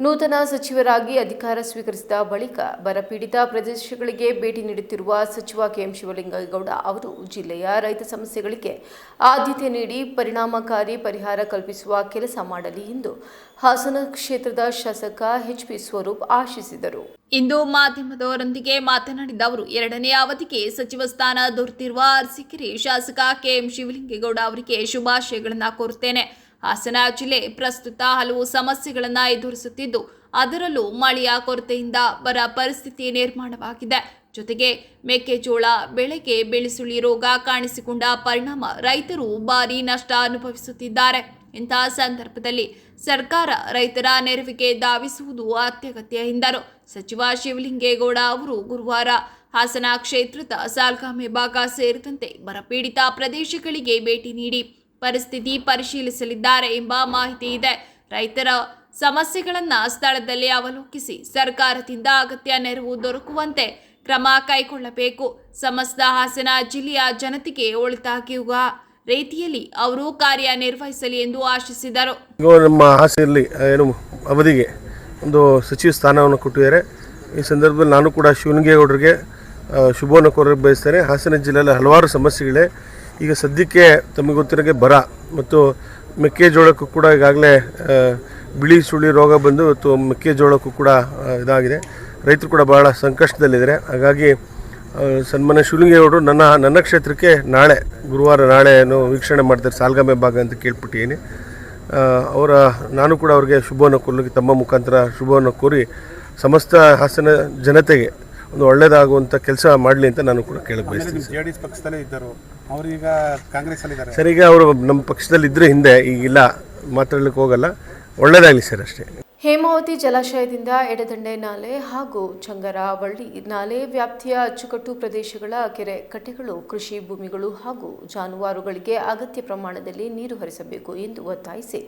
[SPEAKER 1] ನೂತನ ಸಚಿವರಾಗಿ ಅಧಿಕಾರ ಸ್ವೀಕರಿಸಿದ ಬಳಿಕ ಬರಪೀಡಿತ ಪ್ರದೇಶಗಳಿಗೆ ಭೇಟಿ ನೀಡುತ್ತಿರುವ ಸಚಿವ ಕೆಎಂ ಶಿವಲಿಂಗೇಗೌಡ ಅವರು ಜಿಲ್ಲೆಯ ರೈತ ಸಮಸ್ಯೆಗಳಿಗೆ ಆದ್ಯತೆ ನೀಡಿ ಪರಿಣಾಮಕಾರಿ ಪರಿಹಾರ ಕಲ್ಪಿಸುವ ಕೆಲಸ ಮಾಡಲಿ ಎಂದು ಹಾಸನ ಕ್ಷೇತ್ರದ ಶಾಸಕ ಎಚ್.ಪಿ. ಸ್ವರೂಪ್ ಆಶಿಸಿದರು.
[SPEAKER 2] ಇಂದು ಮಾಧ್ಯಮದವರೊಂದಿಗೆ ಮಾತನಾಡಿದ ಅವರು, 2ನೇ ಅವಧಿಗೆ ಸಚಿವ ಸ್ಥಾನ ದೊರೆತಿರುವ ಅರಸೀಕೆರೆ ಶಾಸಕ ಕೆಎಂ ಶಿವಲಿಂಗೇಗೌಡ ಅವರಿಗೆ ಶುಭಾಶಯಗಳನ್ನು ಕೋರುತ್ತೇನೆ. ಹಾಸನ ಜಿಲ್ಲೆ ಪ್ರಸ್ತುತ ಹಲವು ಸಮಸ್ಯೆಗಳನ್ನು ಎದುರಿಸುತ್ತಿದ್ದು, ಅದರಲ್ಲೂ ಮಳೆಯ ಕೊರತೆಯಿಂದ ಬರ ಪರಿಸ್ಥಿತಿ ನಿರ್ಮಾಣವಾಗಿದೆ. ಜೊತೆಗೆ ಮೆಕ್ಕೆಜೋಳ ಬೆಳೆಗೆ ಬೆಳೆಸುಳಿ ರೋಗ ಕಾಣಿಸಿಕೊಂಡ ಪರಿಣಾಮ ರೈತರು ಭಾರೀ ನಷ್ಟ ಅನುಭವಿಸುತ್ತಿದ್ದಾರೆ. ಇಂತಹ ಸಂದರ್ಭದಲ್ಲಿ ಸರ್ಕಾರ ರೈತರ ನೆರವಿಗೆ ಧಾವಿಸುವುದು ಅತ್ಯಗತ್ಯ ಎಂದರು. ಸಚಿವ ಶಿವಲಿಂಗೇಗೌಡ ಅವರು ಗುರುವಾರ ಹಾಸನ ಕ್ಷೇತ್ರದ ಸಾಲ್ಗಾಮೆ ಭಾಗ ಸೇರಿದಂತೆ ಬರಪೀಡಿತ ಪ್ರದೇಶಗಳಿಗೆ ಭೇಟಿ ನೀಡಿ ಪರಿಸ್ಥಿತಿ ಪರಿಶೀಲಿಸಲಿದ್ದಾರೆ ಎಂಬ ಮಾಹಿತಿ ಇದೆ. ರೈತರ ಸಮಸ್ಯೆಗಳನ್ನು ಸ್ಥಳದಲ್ಲಿ ಅವಲೋಕಿಸಿ ಸರ್ಕಾರದಿಂದ ಅಗತ್ಯ ನೆರವು ದೊರಕುವಂತೆ ಕ್ರಮ ಕೈಗೊಳ್ಳಬೇಕು. ಸಮಸ್ತ ಹಾಸನ ಜಿಲ್ಲೆಯ ಜನತೆಗೆ ಒಳಿತಾಗುವ ರೀತಿಯಲ್ಲಿ ಅವರು ಕಾರ್ಯನಿರ್ವಹಿಸಲಿ ಎಂದು ಆಶಿಸಿದರು.
[SPEAKER 8] ನಮ್ಮ ಹಾಸನಲ್ಲಿ ಏನು ಅವಧಿಗೆ ಒಂದು ಸಚಿವ ಸ್ಥಾನವನ್ನು ಕೊಟ್ಟಿದ್ದಾರೆ. ಈ ಸಂದರ್ಭದಲ್ಲಿ ನಾನು ಕೂಡ ಶಿವಲಿಂಗೇಗೌಡರಿಗೆ ಶುಭವನ್ನು ಕೋರಲು ಬಯಸ್ತೇನೆ. ಹಾಸನ ಜಿಲ್ಲೆಯಲ್ಲಿ ಹಲವಾರು ಸಮಸ್ಯೆಗಳಿವೆ. ಈಗ ಸದ್ಯಕ್ಕೆ ತಮಗೆ ಗೊತ್ತಿರೋಗೆ ಬರ ಮತ್ತು ಮೆಕ್ಕೆಜೋಳಕ್ಕೂ ಕೂಡ ಈಗಾಗಲೇ ಬಿಳಿ ಸುಳಿ ರೋಗ ಬಂದು ಇವತ್ತು ಮೆಕ್ಕೆಜೋಳಕ್ಕೂ ಕೂಡ ಇದಾಗಿದೆ. ರೈತರು ಕೂಡ ಭಾಳ ಸಂಕಷ್ಟದಲ್ಲಿದ್ದಾರೆ. ಹಾಗಾಗಿ ಸನ್ಮಾನ್ಯ ಶಿವಲಿಂಗೇಗೌಡರು ನನ್ನ ಕ್ಷೇತ್ರಕ್ಕೆ ಗುರುವಾರ ನಾಳೆ ವೀಕ್ಷಣೆ ಮಾಡ್ತಾರೆ ಸಾಲ್ಗಾಮೆ ಭಾಗ ಅಂತ ಕೇಳ್ಬಿಟ್ಟಿದ್ದೀನಿ. ನಾನು ಕೂಡ ಅವರಿಗೆ ಶುಭವನ್ನು ಕೋರಲಿಕ್ಕೆ ತಮ್ಮ ಮುಖಾಂತರ ಶುಭವನ್ನು ಕೋರಿ ಸಮಸ್ತ ಹಾಸನ ಜನತೆಗೆ ಒಂದು ಒಳ್ಳೆಯದಾಗುವಂಥ ಕೆಲಸ ಮಾಡಲಿ ಅಂತ ನಾನು ಕೂಡ ಕೇಳಕ್ಕೆ ಬಯಸ್ತೀನಿ.
[SPEAKER 9] JDS ಪಕ್ಷದಲ್ಲೇ ಇದ್ದರು. ಅವರೀಗ ಕಾಂಗ್ರೆಸ್ಸಲ್ಲಿದ್ದಾರೆ.
[SPEAKER 8] ಸರ್, ಈಗ ಅವರು ನಮ್ಮ ಪಕ್ಷದಲ್ಲಿ ಇದ್ರೆ ಹಿಂದೆ, ಈಗಿಲ್ಲ, ಮಾತಾಡ್ಲಿಕ್ಕೆ ಹೋಗಲ್ಲ. ಒಳ್ಳೇದಾಗಲಿ ಸರ್ ಅಷ್ಟೇ.
[SPEAKER 1] ಹೇಮಾವತಿ ಜಲಾಶಯದಿಂದ ಎಡದಂಡೆ ನಾಲೆ ಹಾಗೂ ಚಂಗರವಳ್ಳಿ ನಾಲೆ ವ್ಯಾಪ್ತಿಯ ಅಚ್ಚುಕಟ್ಟು ಪ್ರದೇಶಗಳ ಕೆರೆ ಕಟ್ಟೆಗಳು, ಕೃಷಿ ಭೂಮಿಗಳು ಹಾಗೂ ಜಾನುವಾರುಗಳಿಗೆ ಅಗತ್ಯ ಪ್ರಮಾಣದಲ್ಲಿ ನೀರು ಹರಿಸಬೇಕು ಎಂದು ಒತ್ತಾಯಿಸಿ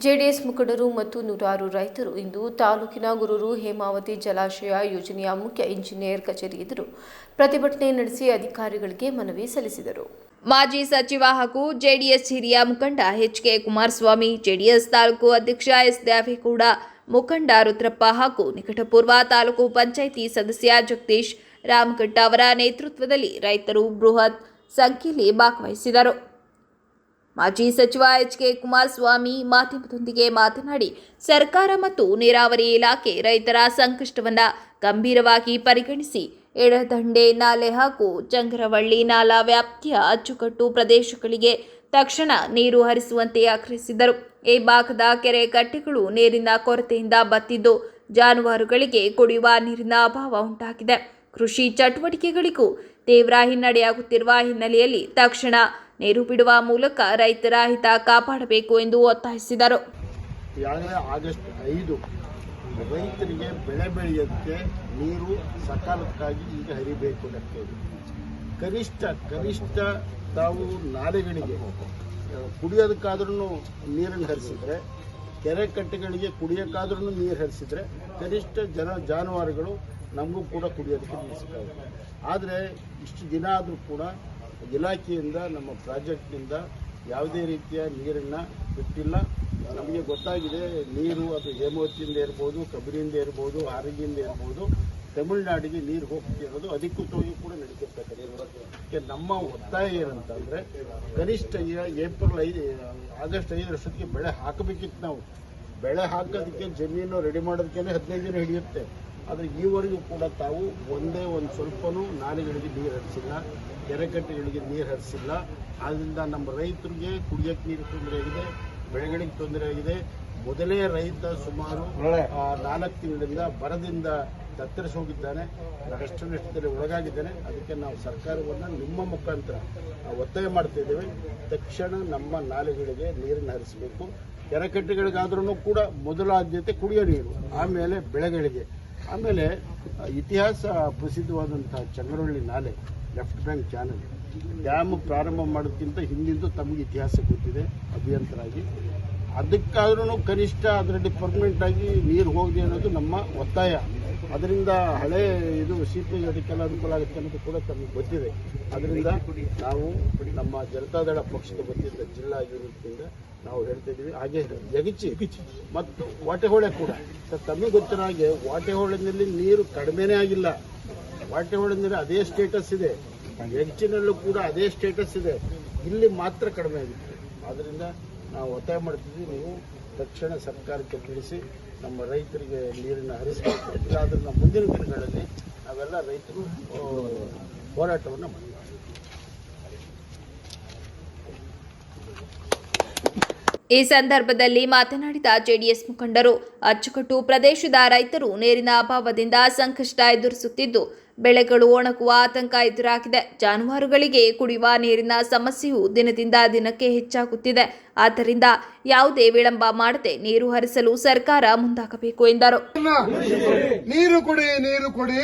[SPEAKER 1] ಜೆಡಿಎಸ್ ಮುಖಂಡರು ಮತ್ತು ನೂರಾರು ರೈತರು ಇಂದು ತಾಲೂಕಿನ ಗುರೂರು ಹೇಮಾವತಿ ಜಲಾಶಯ ಯೋಜನೆಯ ಮುಖ್ಯ ಇಂಜಿನಿಯರ್ ಕಚೇರಿ ಎದುರು ಪ್ರತಿಭಟನೆ ನಡೆಸಿ ಅಧಿಕಾರಿಗಳಿಗೆ ಮನವಿ ಸಲ್ಲಿಸಿದರು.
[SPEAKER 2] ಮಾಜಿ ಸಚಿವ ಹಾಗೂ ಜೆಡಿಎಸ್ ಹಿರಿಯ ಮುಖಂಡ ಎಚ್.ಕೆ. ಕುಮಾರಸ್ವಾಮಿ, ಜೆಡಿಎಸ್ ತಾಲೂಕು ಅಧ್ಯಕ್ಷ ಎಸ್. ದೇವೇಗೌಡ, ಮುಖಂಡ ರುದ್ರಪ್ಪ ಹಾಗೂ ನಿಕಟಪೂರ್ವ ತಾಲೂಕು ಪಂಚಾಯಿತಿ ಸದಸ್ಯ ಜಗದೀಶ್ ರಾಮಘಟ್ಟ ಅವರ ನೇತೃತ್ವದಲ್ಲಿ ರೈತರು ಬೃಹತ್ ಸಂಖ್ಯೆಯಲ್ಲಿ ಭಾಗವಹಿಸಿದರು. ಮಾಜಿ ಸಚಿವ ಎಚ್.ಕೆ. ಕುಮಾರಸ್ವಾಮಿ ಮಾಧ್ಯಮದೊಂದಿಗೆ ಮಾತನಾಡಿ, ಸರ್ಕಾರ ಮತ್ತು ನೀರಾವರಿ ಇಲಾಖೆ ರೈತರ ಸಂಕಷ್ಟವನ್ನು ಗಂಭೀರವಾಗಿ ಪರಿಗಣಿಸಿ ಎಡದಂಡೆ ನಾಲೆ ಹಾಗೂ ಚಂಗರವಳ್ಳಿ ನಾಲಾ ವ್ಯಾಪ್ತಿಯ ಅಚ್ಚುಕಟ್ಟು ಪ್ರದೇಶಗಳಿಗೆ ತಕ್ಷಣ ನೀರು ಹರಿಸುವಂತೆ ಆಗ್ರಹಿಸಿದರು. ಈ ಭಾಗದ ಕೆರೆ ಕಟ್ಟೆಗಳು ನೀರಿನ ಕೊರತೆಯಿಂದ ಬತ್ತಿದ್ದು ಜಾನುವಾರುಗಳಿಗೆ ಕುಡಿಯುವ ನೀರಿನ ಅಭಾವ ಉಂಟಾಗಿದೆ. ಕೃಷಿ ಚಟುವಟಿಕೆಗಳಿಗೂ ತೀವ್ರ ಹಿನ್ನಡೆಯಾಗುತ್ತಿರುವ ಹಿನ್ನೆಲೆಯಲ್ಲಿ ತಕ್ಷಣ ನೀರು ಬಿಡುವ ಮೂಲಕ ರೈತರ ಹಿತ ಕಾಪಾಡಬೇಕು ಎಂದು ಒತ್ತಾಯಿಸಿದರು.
[SPEAKER 10] ಆಗಸ್ಟ್ 5 ರೈತರಿಗೆ ಬೆಳೆ ಬೆಳೆಯೋಕ್ಕೆ ನೀರು ಸಕಾಲಕ್ಕಾಗಿ ಈಗ ಹರಿಬೇಕು. ಕನಿಷ್ಠ ತಾವು ನಾಲೆಗಳಿಗೆ ಕುಡಿಯೋದಕ್ಕಾದ್ರೂ ನೀರನ್ನು ಹರಿಸಿದ್ರೆ, ಕೆರೆ ಕಟ್ಟೆಗಳಿಗೆ ಕುಡಿಯೋಕ್ಕಾದ್ರೂ ನೀರು ಹರಿಸಿದ್ರೆ ಕನಿಷ್ಠ ಜಾನುವಾರುಗಳು ನಮಗೂ ಕೂಡ ಕುಡಿಯೋದಕ್ಕೆ ನೀರು ಸಿಕ್ಕಾಗುತ್ತೆ. ಆದರೆ ಇಷ್ಟು ದಿನ ಆದರೂ ಕೂಡ ಇಲಾಖೆಯಿಂದ, ನಮ್ಮ ಪ್ರಾಜೆಕ್ಟ್ನಿಂದ ಯಾವುದೇ ರೀತಿಯ ನೀರನ್ನು ಬಿಟ್ಟಿಲ್ಲ. ನಮಗೆ ಗೊತ್ತಾಗಿದೆ, ನೀರು ಅದು ಹೇಮಾವತಿಯಿಂದ ಇರ್ಬೋದು, ಕಬಿನಿಯಿಂದ ಇರ್ಬೋದು, ಹಾರಗಿಯಿಂದ ಇರ್ಬೋದು, ತಮಿಳುನಾಡಿಗೆ ನೀರು ಹೋಗ್ತಿರೋದು ಅಧಿಕೃತವಾಗಿ ಕೂಡ ನಡೀತಿರ್ತಕ್ಕಂಥ. ನಮ್ಮ ಒತ್ತಾಯ ಏನಂತಂದರೆ, ಕನಿಷ್ಠ ಆಗಸ್ಟ್ 5 ವರ್ಷಕ್ಕೆ ಬೆಳೆ ಹಾಕಬೇಕಿತ್ತು. ನಾವು ಬೆಳೆ ಹಾಕೋದಕ್ಕೆ ಜಮೀನು ರೆಡಿ ಮಾಡೋದಕ್ಕೆ 15 ದಿನ ಹಿಡಿಯುತ್ತೆ. ಆದರೆ ಈವರೆಗೂ ಕೂಡ ತಾವು ಒಂದೇ ಒಂದು ಸ್ವಲ್ಪನೂ ನಾಲೆಗಳಿಗೆ ನೀರು ಹರಿಸಿಲ್ಲ, ಕೆರೆಕಟ್ಟೆಗಳಿಗೆ ನೀರು ಹರಿಸಿಲ್ಲ. ಆದ್ದರಿಂದ ನಮ್ಮ ರೈತರಿಗೆ ಕುಡಿಯೋಕ್ಕೆ ನೀರು ತೊಂದರೆ ಆಗಿದೆ, ಬೆಳೆಗಳಿಗೆ ತೊಂದರೆ ಆಗಿದೆ. ಮೊದಲೇ ರೈತ ಸುಮಾರು 4 ತಿಂಗಳಿಂದ ಬರದಿಂದ ತತ್ತರಿಸಿ ಹೋಗಿದ್ದಾನೆ, ನಷ್ಟದಲ್ಲಿ ಒಳಗಾಗಿದ್ದಾನೆ. ಅದಕ್ಕೆ ನಾವು ಸರ್ಕಾರವನ್ನು ನಿಮ್ಮ ಮುಖಾಂತರ ಒತ್ತಾಯ ಮಾಡ್ತಾ ಇದ್ದೇವೆ, ತಕ್ಷಣ ನಮ್ಮ ನಾಲೆಗಳಿಗೆ ನೀರನ್ನು ಹರಿಸಬೇಕು. ಕೆರೆಕಟ್ಟೆಗಳಿಗಾದ್ರೂ ಕೂಡ ಮೊದಲ ಆದ್ಯತೆ ಕುಡಿಯೋ ನೀರು, ಆಮೇಲೆ ಬೆಳೆಗಳಿಗೆ, ಆಮೇಲೆ ಇತಿಹಾಸ ಪ್ರಸಿದ್ಧವಾದಂಥ ಚಂಗರವಳ್ಳಿ ನಾಲೆ, ಲೆಫ್ಟ್ ಬ್ಯಾಂಕ್ ಚಾನಲ್ ಡ್ಯಾಮ್ ಪ್ರಾರಂಭ ಮಾಡೋದಕ್ಕಿಂತ ಹಿಂದಿಂದು ತಮಗೆ ಇತಿಹಾಸ ಗೊತ್ತಿದೆ ಅಭಿಯಂತರಾಗಿ. ಅದಕ್ಕಾದ್ರೂ ಕನಿಷ್ಠ ಅದರಲ್ಲಿ ಪರ್ಮನೆಂಟ್ ಆಗಿ ನೀರು ಹೋಗಿದೆ ಅನ್ನೋದು ನಮ್ಮ ಒತ್ತಾಯ. ಅದರಿಂದ ಹಳೆ ಇದು ಸಿಪಿ ಅದಕ್ಕೆಲ್ಲ ಅನುಕೂಲ ಆಗುತ್ತೆ ಅನ್ನೋದು ಕೂಡ ತಮಗೆ ಗೊತ್ತಿದೆ. ಅದರಿಂದ ನಾವು ನಮ್ಮ ಜನತಾದಳ ಪಕ್ಷದ ವತಿಯಿಂದ ಜಿಲ್ಲಾ ಯೂನಿಟ್ನಿಂದ ನಾವು ಹೇಳ್ತಾ ಇದ್ದೀವಿ. ಹಾಗೆ ಯಗಚಿ ಮತ್ತು ವಾಟೆಹೊಳೆ ಕೂಡ ತಮಗೆ ಗೊತ್ತಿರೋ ಹಾಗೆ ವಾಟೆಹೊಳೆನಲ್ಲಿ ನೀರು ಕಡಿಮೆನೇ ಆಗಿಲ್ಲ. ವಾಟೆಹೊಳೆನಲ್ಲಿ ಅದೇ ಸ್ಟೇಟಸ್ ಇದೆ, ಯಗಚಿನಲ್ಲೂ ಕೂಡ ಅದೇ ಸ್ಟೇಟಸ್ ಇದೆ, ಇಲ್ಲಿ ಮಾತ್ರ ಕಡಿಮೆ ಆಗಿದೆ. ಆದ್ದರಿಂದ ನಾವು ಒತ್ತಾಯ ಮಾಡ್ತಿದ್ವಿ, ನೀವು ತಕ್ಷಣ ಸರ್ಕಾರಕ್ಕೆ ತಿಳಿಸಿ ನಮ್ಮ ರೈತರಿಗೆ ನೀರನ್ನು ಹರಿಸಬೇಕು. ಇಲ್ಲಾಂದ್ರೆ ನಮ್ಮ ಮುಂದಿನ ದಿನಗಳಲ್ಲಿ ನಾವೆಲ್ಲ ರೈತರು ಹೋರಾಟವನ್ನು ಮಾಡ್ತೀವಿ.
[SPEAKER 2] ಈ ಸಂದರ್ಭದಲ್ಲಿ ಮಾತನಾಡಿದ ಜೆಡಿಎಸ್ ಮುಖಂಡರು, ಅಚ್ಚುಕಟ್ಟು ಪ್ರದೇಶದ ರೈತರು ನೀರಿನ ಅಭಾವದಿಂದ ಸಂಕಷ್ಟ ಎದುರಿಸುತ್ತಿದ್ದು ಬೆಳೆಗಳು ಒಣಗುವ ಆತಂಕ ಎದುರಾಗಿದೆ. ಜಾನುವಾರುಗಳಿಗೆ ಕುಡಿಯುವ ನೀರಿನ ಸಮಸ್ಯೆಯು ದಿನದಿಂದ ದಿನಕ್ಕೆ ಹೆಚ್ಚಾಗುತ್ತಿದೆ. ಆದ್ದರಿಂದ ಯಾವುದೇ ವಿಳಂಬ ಮಾಡದೆ ನೀರು ಹರಿಸಲು ಸರ್ಕಾರ ಮುಂದಾಗಬೇಕು ಎಂದರು.
[SPEAKER 10] ನೀರು ಕೊಡಿ, ನೀರು ಕೊಡಿ,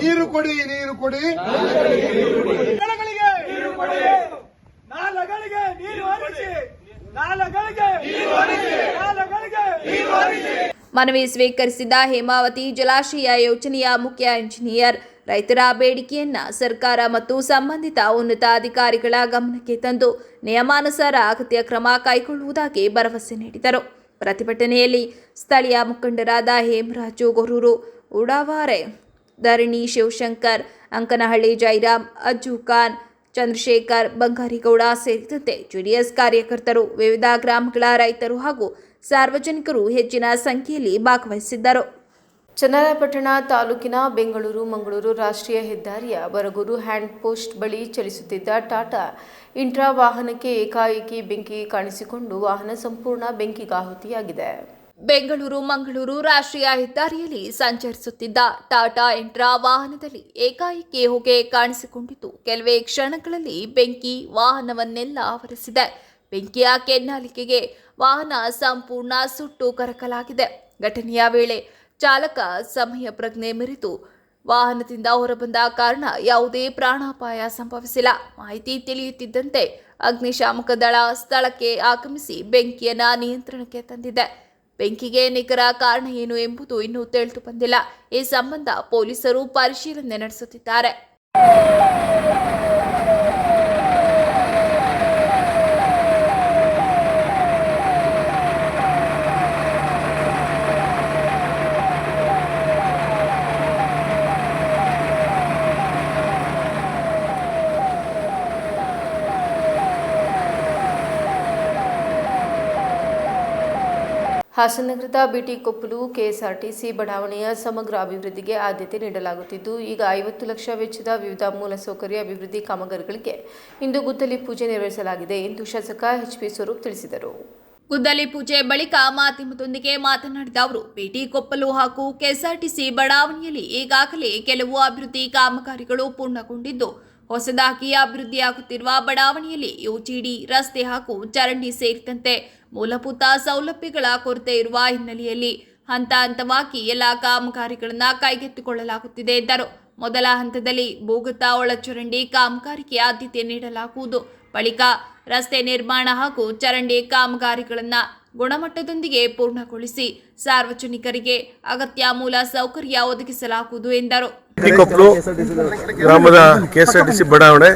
[SPEAKER 10] ನೀರು ಕೊಡಿ, ನೀರು ಕೊಡಿ,
[SPEAKER 11] ನಾಲಗಳಿಗೆ ನೀರು ಹರಿಸಿ, ನಾಲಗಳಿಗೆ ನೀರು ಹರಿಸಿ, ನಾಲಗಳಿಗೆ ನೀರು ಹರಿಸಿ.
[SPEAKER 2] ಮನವಿ ಸ್ವೀಕರಿಸಿದ ಹೇಮಾವತಿ ಜಲಾಶಯ ಯೋಜನೆಯ ಮುಖ್ಯ ಇಂಜಿನಿಯರ್ ರೈತರ ಬೇಡಿಕೆಯನ್ನ ಸರ್ಕಾರ ಮತ್ತು ಸಂಬಂಧಿತ ಉನ್ನತ ಅಧಿಕಾರಿಗಳ ಗಮನಕ್ಕೆ ತಂದು ನಿಯಮಾನುಸಾರ ಅಗತ್ಯ ಕ್ರಮ ಕೈಗೊಳ್ಳುವುದಾಗಿ ಭರವಸೆ ನೀಡಿದರು. ಪ್ರತಿಭಟನೆಯಲ್ಲಿ ಸ್ಥಳೀಯ ಮುಖಂಡರಾದ ಹೇಮರಾಜು ಗೊರೂರು, ಉಡಾವಾರೆ, ಧರಣಿ ಶಿವಶಂಕರ್, ಅಂಕನಹಳ್ಳಿ ಜೈರಾಮ್, ಅಜ್ಜು ಖಾನ್, ಚಂದ್ರಶೇಖರ್, ಬಂಗಾರಿಗೌಡ ಸೇರಿದಂತೆ ಜೆಡಿಎಸ್ ಕಾರ್ಯಕರ್ತರು, ವಿವಿಧ ಗ್ರಾಮಗಳ ರೈತರು ಹಾಗೂ ಸಾರ್ವಜನಿಕರು ಹೆಚ್ಚಿನ ಸಂಖ್ಯೆಯಲ್ಲಿ ಭಾಗವಹಿಸಿದ್ದರು.
[SPEAKER 1] ಚನ್ನರಾಯಪಟ್ಟಣ ತಾಲೂಕಿನ ಬೆಂಗಳೂರು ಮಂಗಳೂರು ರಾಷ್ಟ್ರೀಯ ಹೆದ್ದಾರಿಯ ಬರಗೂರು ಹ್ಯಾಂಡ್ ಪೋಸ್ಟ್ ಬಳಿ ಚಲಿಸುತ್ತಿದ್ದ ಟಾಟಾ ಇಂಟ್ರಾ ವಾಹನಕ್ಕೆ ಏಕಾಏಕಿ ಬೆಂಕಿ ಕಾಣಿಸಿಕೊಂಡು ವಾಹನ ಸಂಪೂರ್ಣ ಬೆಂಕಿಗಾಹುತಿಯಾಗಿದೆ.
[SPEAKER 2] ಬೆಂಗಳೂರು ಮಂಗಳೂರು ರಾಷ್ಟ್ರೀಯ ಹೆದ್ದಾರಿಯಲ್ಲಿ ಸಂಚರಿಸುತ್ತಿದ್ದ ಟಾಟಾ ಎಂಟ್ರಾ ವಾಹನದಲ್ಲಿ ಏಕಾಏಕಿ ಹೊಗೆ ಕಾಣಿಸಿಕೊಂಡಿದ್ದು ಕೆಲವೇ ಕ್ಷಣಗಳಲ್ಲಿ ಬೆಂಕಿ ವಾಹನವನ್ನೆಲ್ಲ ಆವರಿಸಿದೆ. ಬೆಂಕಿಯ ಕೆನ್ನಾಲಿಕೆಗೆ ವಾಹನ ಸಂಪೂರ್ಣ ಸುಟ್ಟು ಕರಕಲಾಗಿದೆ. ಘಟನೆಯ ವೇಳೆ ಚಾಲಕ ಸಮಯ ಪ್ರಜ್ಞೆ ಮೆರೆದು ವಾಹನದಿಂದ ಹೊರಬಂದ ಕಾರಣ ಯಾವುದೇ ಪ್ರಾಣಾಪಾಯ ಸಂಭವಿಸಿಲ್ಲ. ಮಾಹಿತಿ ತಿಳಿಯುತ್ತಿದ್ದಂತೆ ಅಗ್ನಿಶಾಮಕ ದಳ ಸ್ಥಳಕ್ಕೆ ಆಗಮಿಸಿ ಬೆಂಕಿಯನ್ನು ನಿಯಂತ್ರಣಕ್ಕೆ ತಂದಿದೆ. ಬೆಂಕಿಗೆ ನಿಖರ ಕಾರಣ ಏನು ಎಂಬುದು ಇನ್ನೂ ತಿಳಿದು ಬಂದಿಲ್ಲ. ಈ ಸಂಬಂಧ ಪೊಲೀಸರು ಪರಿಶೀಲನೆ ನಡೆಸುತ್ತಿದ್ದಾರೆ.
[SPEAKER 1] ಹಾಸನ ನಗರದ ಬಿಟಿ ಕೊಪ್ಪಲು ಕೆಎಸ್ಆರ್ಟಿಸಿ ಬಡಾವಣೆಯ ಸಮಗ್ರ ಅಭಿವೃದ್ಧಿಗೆ ಆದ್ಯತೆ ನೀಡಲಾಗುತ್ತಿದ್ದು, ಈಗ 50 ಲಕ್ಷ ವೆಚ್ಚದ ವಿವಿಧ ಮೂಲಸೌಕರ್ಯ ಅಭಿವೃದ್ಧಿ ಕಾಮಗಾರಿಗಳಿಗೆ ಇಂದು ಗುದ್ದಲಿ ಪೂಜೆ ನೆರವೇರಿಸಲಾಗಿದೆ ಎಂದು ಶಾಸಕ ಎಚ್ಪಿ ಸ್ವರೂಪ್ ತಿಳಿಸಿದರು.
[SPEAKER 2] ಗುದ್ದಲಿ ಪೂಜೆ ಬಳಿಕ ಮಾಧ್ಯಮದೊಂದಿಗೆ ಮಾತನಾಡಿದ ಅವರು, ಬಿಟಿ ಕೊಪ್ಪಲು ಹಾಗೂ ಕೆಎಸ್ಆರ್ಟಿಸಿ ಬಡಾವಣೆಯಲ್ಲಿ ಈಗಾಗಲೇ ಕೆಲವು ಅಭಿವೃದ್ಧಿ ಕಾಮಗಾರಿಗಳು ಪೂರ್ಣಗೊಂಡಿದ್ದು, ಹೊಸದಾಗಿ ಅಭಿವೃದ್ಧಿಯಾಗುತ್ತಿರುವ ಬಡಾವಣೆಯಲ್ಲಿ ಯುಜಿಡಿ ರಸ್ತೆ ಹಾಗೂ ಚರಂಡಿ ಸೇರಿದಂತೆ ಮೂಲಭೂತ ಸೌಲಭ್ಯಗಳ ಕೊರತೆ ಇರುವ ಹಿನ್ನೆಲೆಯಲ್ಲಿ ಹಂತ ಹಂತವಾಗಿ ಎಲ್ಲ ಕಾಮಗಾರಿಗಳನ್ನು ಕೈಗೆತ್ತಿಕೊಳ್ಳಲಾಗುತ್ತಿದೆ ಎಂದರು. ಮೊದಲ ಹಂತದಲ್ಲಿ ಭೂಗತ ಒಳಚರಂಡಿ ಕಾಮಗಾರಿಗೆ ಆದ್ಯತೆ ನೀಡಲಾಗುವುದು. ಬಳಿಕ ರಸ್ತೆ ನಿರ್ಮಾಣ ಹಾಗೂ ಚರಂಡಿ ಕಾಮಗಾರಿಗಳನ್ನು ಗುಣಮಟ್ಟದೊಂದಿಗೆ ಪೂರ್ಣಗೊಳಿಸಿ ಸಾರ್ವಜನಿಕರಿಗೆ ಅಗತ್ಯ ಮೂಲ ಸೌಕರ್ಯ ಒದಗಿಸಲಾಗುವುದು ಎಂದರು.
[SPEAKER 8] ಕೊಪ್ಪಲು ಗ್ರಾಮದ ಕೆಎಸ್ಆರ್ಟಿಸಿ ಬಡಾವಣೆ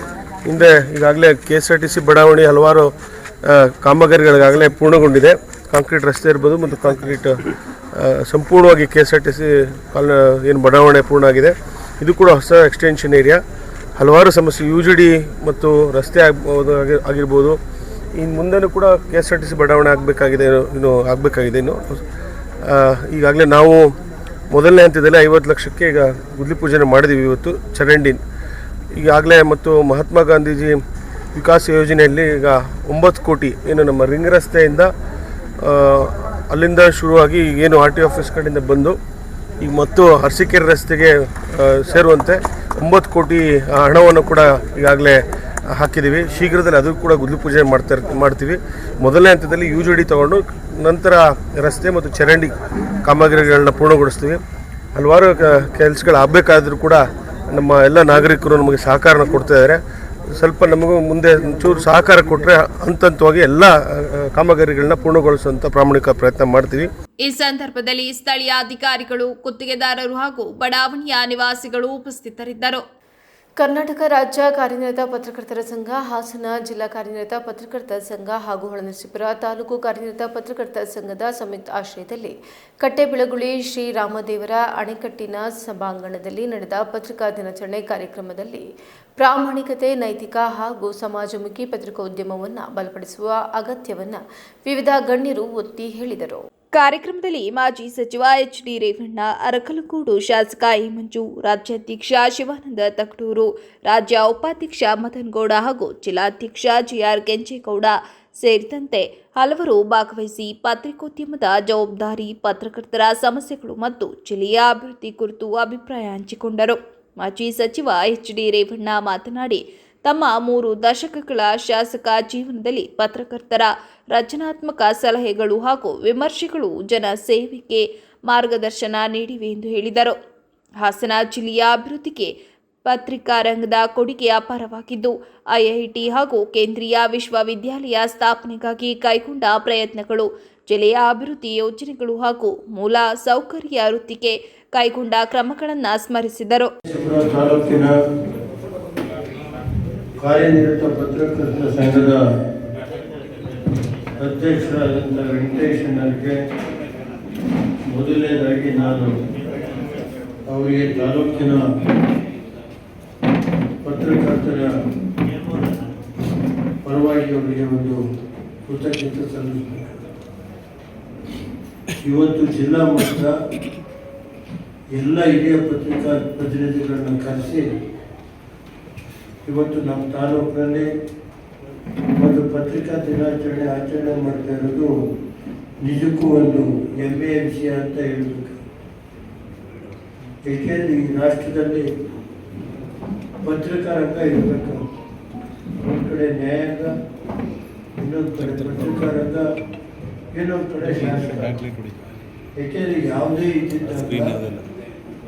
[SPEAKER 8] ಹಿಂದೆ ಈಗಾಗಲೇ ಕೆಎಸ್ಆರ್ಟಿಸಿ ಬಡಾವಣೆ ಹಲವಾರು ಕಾಮಗಾರಿಗಳಿಗಾಗಲೇ ಪೂರ್ಣಗೊಂಡಿದೆ. ಕಾಂಕ್ರೀಟ್ ರಸ್ತೆ ಇರ್ಬೋದು ಮತ್ತು ಕಾಂಕ್ರೀಟ್ ಸಂಪೂರ್ಣವಾಗಿ ಕೆಎಸ್ಆರ್ಟಿಸಿ ಏನು ಬಡಾವಣೆ ಪೂರ್ಣ ಆಗಿದೆ. ಇದು ಕೂಡ ಹೊಸ ಎಕ್ಸ್ಟೆನ್ಷನ್ ಏರಿಯಾ. ಹಲವಾರು ಸಮಸ್ಯೆ ಯುಜಿಡಿ ಮತ್ತು ರಸ್ತೆ ಆಗಿರ್ಬೋದು. ಇನ್ನು ಮುಂದೆನೂ ಕೂಡ ಕೆಎಸ್ಆರ್ಟಿಸಿ ಬಡಾವಣೆ ಆಗಬೇಕಾಗಿದೆ, ಇನ್ನು ಈಗಾಗಲೇ ನಾವು ಮೊದಲನೇ ಹಂತದಲ್ಲಿ 50 ಲಕ್ಷಕ್ಕೆ ಈಗ ಗುದ್ದಲಿ ಪೂಜೆ ಮಾಡಿದ್ದೀವಿ. ಇವತ್ತು ಚರಂಡಿ ಈಗಾಗಲೇ ಮತ್ತು ಮಹಾತ್ಮ ಗಾಂಧೀಜಿ ವಿಕಾಸ ಯೋಜನೆಯಲ್ಲಿ ಈಗ 9 ಕೋಟಿ ಏನು ನಮ್ಮ ರಿಂಗ್ ರಸ್ತೆಯಿಂದ ಅಲ್ಲಿಂದ ಶುರುವಾಗಿ ಏನು RTO ಆಫೀಸ್ ಕಡೆಯಿಂದ ಬಂದು ಈಗ ಮತ್ತು ಅರಸೀಕೆರೆ ರಸ್ತೆಗೆ ಸೇರುವಂತೆ 9 ಕೋಟಿ ಹಣವನ್ನು ಕೂಡ ಈಗಾಗಲೇ ಹಾಕಿದ್ದೀವಿ. ಶೀಘ್ರದಲ್ಲಿ ಅದು ಕೂಡ ಗುದ್ದಲಿ ಪೂಜೆ ಮಾಡ್ತೀವಿ. ಮೊದಲನೇ ಹಂತದಲ್ಲಿ ಯುಜಿಡಿ ತಗೊಂಡು ನಂತರ ರಸ್ತೆ ಮತ್ತು ಚರಂಡಿ ಕಾಮಗಾರಿಗಳನ್ನ ಪೂರ್ಣಗೊಳಿಸ್ತೀವಿ. ಹಲವಾರು ಕೆಲಸಗಳು ಆಗಬೇಕಾದ್ರೂ ಕೂಡ ನಮ್ಮ ಎಲ್ಲ ನಾಗರಿಕರು ನಮಗೆ ಸಹಕಾರನ ಕೊಡ್ತಾ ಇದ್ದಾರೆ. ಸ್ವಲ್ಪ ನಮಗೂ ಮುಂದೆ ಒಂಚೂರು ಸಹಕಾರ ಕೊಟ್ಟರೆ ಹಂತವಾಗಿ ಎಲ್ಲ ಕಾಮಗಾರಿಗಳನ್ನ ಪೂರ್ಣಗೊಳಿಸುವಂಥ ಪ್ರಾಮಾಣಿಕ ಪ್ರಯತ್ನ ಮಾಡ್ತೀವಿ.
[SPEAKER 2] ಈ ಸಂದರ್ಭದಲ್ಲಿ ಸ್ಥಳೀಯ ಅಧಿಕಾರಿಗಳು, ಗುತ್ತಿಗೆದಾರರು ಹಾಗೂ ಬಡಾವಣೆಯ ನಿವಾಸಿಗಳು ಉಪಸ್ಥಿತರಿದ್ದರು.
[SPEAKER 1] ಕರ್ನಾಟಕ ರಾಜ್ಯ ಕಾರ್ಯನಿರತ ಪತ್ರಕರ್ತರ ಸಂಘ, ಹಾಸನ ಜಿಲ್ಲಾ ಕಾರ್ಯನಿರತ ಪತ್ರಕರ್ತರ ಸಂಘ ಹಾಗೂ ಹೊಳೆನರಸೀಪುರ ತಾಲೂಕು ಕಾರ್ಯನಿರತ ಪತ್ರಕರ್ತರ ಸಂಘದ ಸಂಯುಕ್ತ ಆಶ್ರಯದಲ್ಲಿ ಕಟ್ಟೆಬೆಳಗುಳಿ ಶ್ರೀರಾಮದೇವರ ಅಣೆಕಟ್ಟಿನ ಸಭಾಂಗಣದಲ್ಲಿ ನಡೆದ ಪತ್ರಿಕಾ ದಿನಾಚರಣೆ ಕಾರ್ಯಕ್ರಮದಲ್ಲಿ ಪ್ರಾಮಾಣಿಕತೆ, ನೈತಿಕ ಹಾಗೂ ಸಮಾಜಮುಖಿ ಪತ್ರಿಕೋದ್ಯಮವನ್ನು ಬಲಪಡಿಸುವ ಅಗತ್ಯವನ್ನು ವಿವಿಧ ಗಣ್ಯರು ಒತ್ತಿ ಹೇಳಿದರು.
[SPEAKER 2] ಕಾರ್ಯಕ್ರಮದಲ್ಲಿ ಮಾಜಿ ಸಚಿವ ಎಚ್.ಡಿ. ರೇವಣ್ಣ, ಅರಕಲಗೂಡು ಶಾಸಕ ಎ. ಮಂಜು, ರಾಜ್ಯಾಧ್ಯಕ್ಷ ಶಿವಾನಂದ ತಗಡೂರು, ರಾಜ್ಯ ಉಪಾಧ್ಯಕ್ಷ ಮದನ್ ಗೌಡ ಹಾಗೂ ಜಿಲ್ಲಾಧ್ಯಕ್ಷ ಜಿ.ಆರ್. ಕೆಂಚೇಗೌಡ ಸೇರಿದಂತೆ ಹಲವರು ಭಾಗವಹಿಸಿ ಪತ್ರಿಕೋದ್ಯಮದ ಜವಾಬ್ದಾರಿ, ಪತ್ರಕರ್ತರ ಸಮಸ್ಯೆಗಳು ಮತ್ತು ಜಿಲ್ಲೆಯ ಅಭಿವೃದ್ಧಿ ಕುರಿತು ಅಭಿಪ್ರಾಯ ಹಂಚಿಕೊಂಡರು. ಮಾಜಿ ಸಚಿವ ಎಚ್.ಡಿ. ರೇವಣ್ಣ ಮಾತನಾಡಿ, ತಮ್ಮ 3 ದಶಕಗಳ ಶಾಸಕ ಜೀವನದಲ್ಲಿ ಪತ್ರಕರ್ತರ ರಚನಾತ್ಮಕ ಸಲಹೆಗಳು ಹಾಗೂ ವಿಮರ್ಶೆಗಳು ಜನ ಸೇವೆಗೆ ಮಾರ್ಗದರ್ಶನ ನೀಡಿವೆ ಎಂದು ಹೇಳಿದರು. ಹಾಸನ ಜಿಲ್ಲೆಯ ಅಭಿವೃದ್ಧಿಗೆ ಪತ್ರಿಕಾ ರಂಗದ ಕೊಡುಗೆ ಅಪಾರವಾಗಿದ್ದು, ಐಐಟಿ ಹಾಗೂ ಕೇಂದ್ರೀಯ ವಿಶ್ವವಿದ್ಯಾಲಯ ಸ್ಥಾಪನೆಗಾಗಿ ಕೈಗೊಂಡ ಪ್ರಯತ್ನಗಳು, ಜಿಲ್ಲೆಯ ಅಭಿವೃದ್ಧಿ ಯೋಜನೆಗಳು ಹಾಗೂ ಮೂಲ ಸೌಕರ್ಯ ವೃದ್ಧಿಗೆ ಕೈಗೊಂಡ ಕ್ರಮಗಳನ್ನು ಸ್ಮರಿಸಿದರು.
[SPEAKER 12] ಕಾರ್ಯನಿರತ ಪತ್ರಕರ್ತರ ಸಂಘದ ಅಧ್ಯಕ್ಷರಾದಂಥ ವೆಂಕಟೇಶಣ್ಣರಿಗೆ ಮೊದಲನೇದಾಗಿ ನಾನು ಅವರಿಗೆ ತಾಲೂಕಿನ ಪತ್ರಕರ್ತರ ಪರವಾಗಿ ಅವರಿಗೆ ಒಂದು ಕೃತಜ್ಞತೆ ಸಲ್ಲಿಸಬೇಕು. ಇವತ್ತು ಜಿಲ್ಲಾ ಮಟ್ಟ ಎಲ್ಲ ಹಿರಿಯ ಪತ್ರಿಕಾ ಪ್ರತಿನಿಧಿಗಳನ್ನು ಕರೆಸಿ ಇವತ್ತು ನಮ್ಮ ತಾಲೂಕಿನಲ್ಲಿ ಒಂದು ಪತ್ರಿಕಾ ದಿನಾಚರಣೆ ಆಚರಣೆ ಮಾಡ್ತಾ ಇರೋದು ನಿಜಕ್ಕೂ ಒಂದು ಹೆಮ್ಮೆಯ ವಿಷಯ ಅಂತ ಹೇಳಬೇಕು. ಏಕೆಂದರೆ ಈ ರಾಷ್ಟ್ರದಲ್ಲಿ ಪತ್ರಿಕಾ ರಂಗ ಇರಬೇಕು. ಒಂದು ಕಡೆ ನ್ಯಾಯಾಂಗ, ಇನ್ನೊಂದು ಕಡೆ ಪತ್ರಿಕಾ ರಂಗ, ಇನ್ನೊಂದು ಕಡೆ ಶಾಸಕ. ಏಕೆಂದರೆ ಯಾವುದೇ ಇದ್ದಿದ್ದಾಗ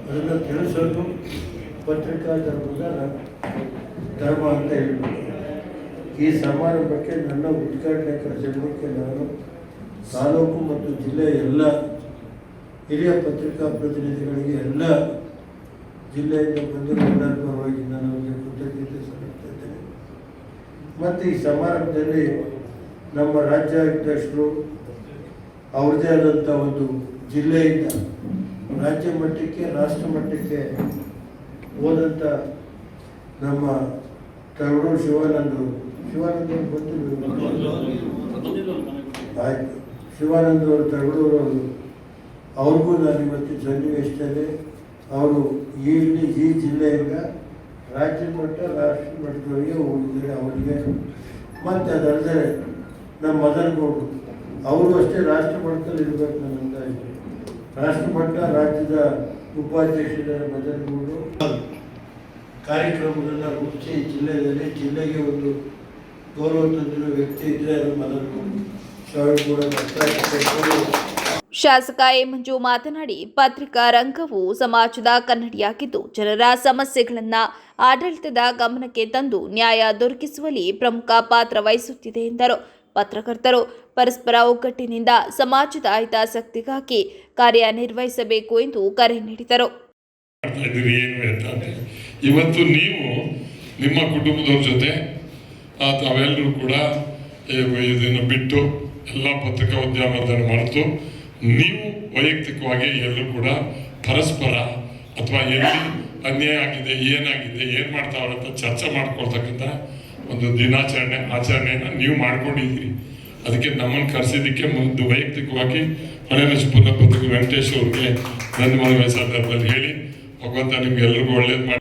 [SPEAKER 12] ಅದನ್ನು ತಿಳಿಸೋದು ಪತ್ರಿಕಾ ಧರ್ಮ ಅಂತ ಹೇಳಬೇಕು. ಈ ಸಮಾರಂಭಕ್ಕೆ ನನ್ನ ಉದ್ಘಾಟನೆ ಕರೆಸಲಿಕ್ಕೆ ನಾನು ತಾಲೂಕು ಮತ್ತು ಜಿಲ್ಲೆಯ ಎಲ್ಲ ಹಿರಿಯ ಪತ್ರಿಕಾ ಪ್ರತಿನಿಧಿಗಳಿಗೆ, ಎಲ್ಲ ಜಿಲ್ಲೆಯಿಂದ ಬಂದಿರುವ ಎಲ್ಲರ ಪರವಾಗಿ ನಾನು ಅವರಿಗೆ ಕೃತಜ್ಞತೆ ಸಲ್ಲಿಸುತ್ತೇನೆ. ಮತ್ತು ಈ ಸಮಾರಂಭದಲ್ಲಿ ನಮ್ಮ ರಾಜ್ಯಾಧ್ಯಕ್ಷರು ಅವ್ರದ್ದೇ ಆದಂಥ ಒಂದು ಜಿಲ್ಲೆಯಿಂದ ರಾಜ್ಯ ಮಟ್ಟಕ್ಕೆ, ರಾಷ್ಟ್ರ ಮಟ್ಟಕ್ಕೆ ಹೋದಂಥ ನಮ್ಮ ತಗಡೂರು ಶಿವಾನಂದರು ಆಯ್ತು, ಶಿವಾನಂದವರು ತಗಡೂರವರು, ಅವ್ರಿಗೂ ನಾನು ಇವತ್ತು ಸನ್ನಿವೇಶದಲ್ಲಿ ಅವರು ಈ ಜಿಲ್ಲೆಯಿಂದ ರಾಜ್ಯ ಮಟ್ಟ, ರಾಷ್ಟ್ರ ಮಟ್ಟದವರೆಗೆ ಹೋಗಿದ್ದಾರೆ ಅವರಿಗೆ. ಮತ್ತು ಅದಲ್ಲದೆ ನಮ್ಮ ಮದನಗೌಡರು, ಅವರು ಅಷ್ಟೇ ರಾಷ್ಟ್ರ ಮಟ್ಟದಲ್ಲಿ ಇರಬೇಕು ನನ್ನಂತ ಇದೆ. ರಾಷ್ಟ್ರ ಮಟ್ಟ ರಾಜ್ಯದ ಉಪಾಧ್ಯಕ್ಷರಾದ ಮದನಗೌಡರು ಕಾರ್ಯಕ್ರಮವನ್ನು ರೂಪಿಸಿ ಜಿಲ್ಲೆಗೆ ಒಂದು ಗೌರವ ತಂದಿರುವ ವ್ಯಕ್ತಿ ಇದ್ದರೆ ಅದು ಮದನಗೌಡರು.
[SPEAKER 2] ಶಾಸಕ ಎ ಮಂಜು ಮಾತನಾಡಿ, ಪತ್ರಿಕಾ ರಂಗವು ಸಮಾಜದ ಕನ್ನಡಿಯಾಗಿದ್ದು ಜನರ ಸಮಸ್ಯೆಗಳನ್ನು ಆಡಳಿತದ ಗಮನಕ್ಕೆ ತಂದು ನ್ಯಾಯ ದೊರಕಿಸುವಲ್ಲಿ ಪ್ರಮುಖ ಪಾತ್ರ ವಹಿಸುತ್ತಿದೆ ಎಂದರು. ಪತ್ರಕರ್ತರು ಪರಸ್ಪರ ಒಗ್ಗಟ್ಟಿನಿಂದ ಸಮಾಜದ ಹಿತಾಸಕ್ತಿಗಾಗಿ ಕಾರ್ಯನಿರ್ವಹಿಸಬೇಕು ಎಂದು ಕರೆ ನೀಡಿದರು.
[SPEAKER 13] ಇವತ್ತು ನೀವು ನಿಮ್ಮ ಕುಟುಂಬದವ್ರ ಜೊತೆ ತಾವೆಲ್ಲರೂ ಕೂಡ ಇದನ್ನು ಬಿಟ್ಟು ಎಲ್ಲ ಪತ್ರಿಕಾ ಉದ್ಯಮವನ್ನು ಮರೆತು ನೀವು ವೈಯಕ್ತಿಕವಾಗಿ ಎಲ್ಲರೂ ಕೂಡ ಪರಸ್ಪರ ಅಥವಾ ಎಲ್ಲಿ ಅನ್ಯಾಯ ಆಗಿದೆ, ಏನಾಗಿದೆ, ಏನು ಮಾಡ್ತಾವ್ರೆ ಅಂತ ಚರ್ಚೆ ಮಾಡ್ಕೊಳ್ತಕ್ಕಂಥ ಒಂದು ಆಚರಣೆಯನ್ನು ನೀವು ಮಾಡ್ಕೊಂಡಿದ್ದೀರಿ. ಅದಕ್ಕೆ ನಮ್ಮನ್ನು ಕರೆಸಿದ್ದಕ್ಕೆ ಮುಂದೆ ವೈಯಕ್ತಿಕವಾಗಿ ಹೊಳೆನರಸೀಪುರ ಪತ್ರಿಕೆ ವೆಂಕಟೇಶ್ ಅವ್ರಿಗೆ ಧನ್ಯವಾದ ಸಂದರ್ಭದಲ್ಲಿ ಹೇಳಿ ಭಗವಂತ ನಿಮ್ಗೆಲ್ಲರಿಗೂ ಒಳ್ಳೇದು ಮಾಡಿ.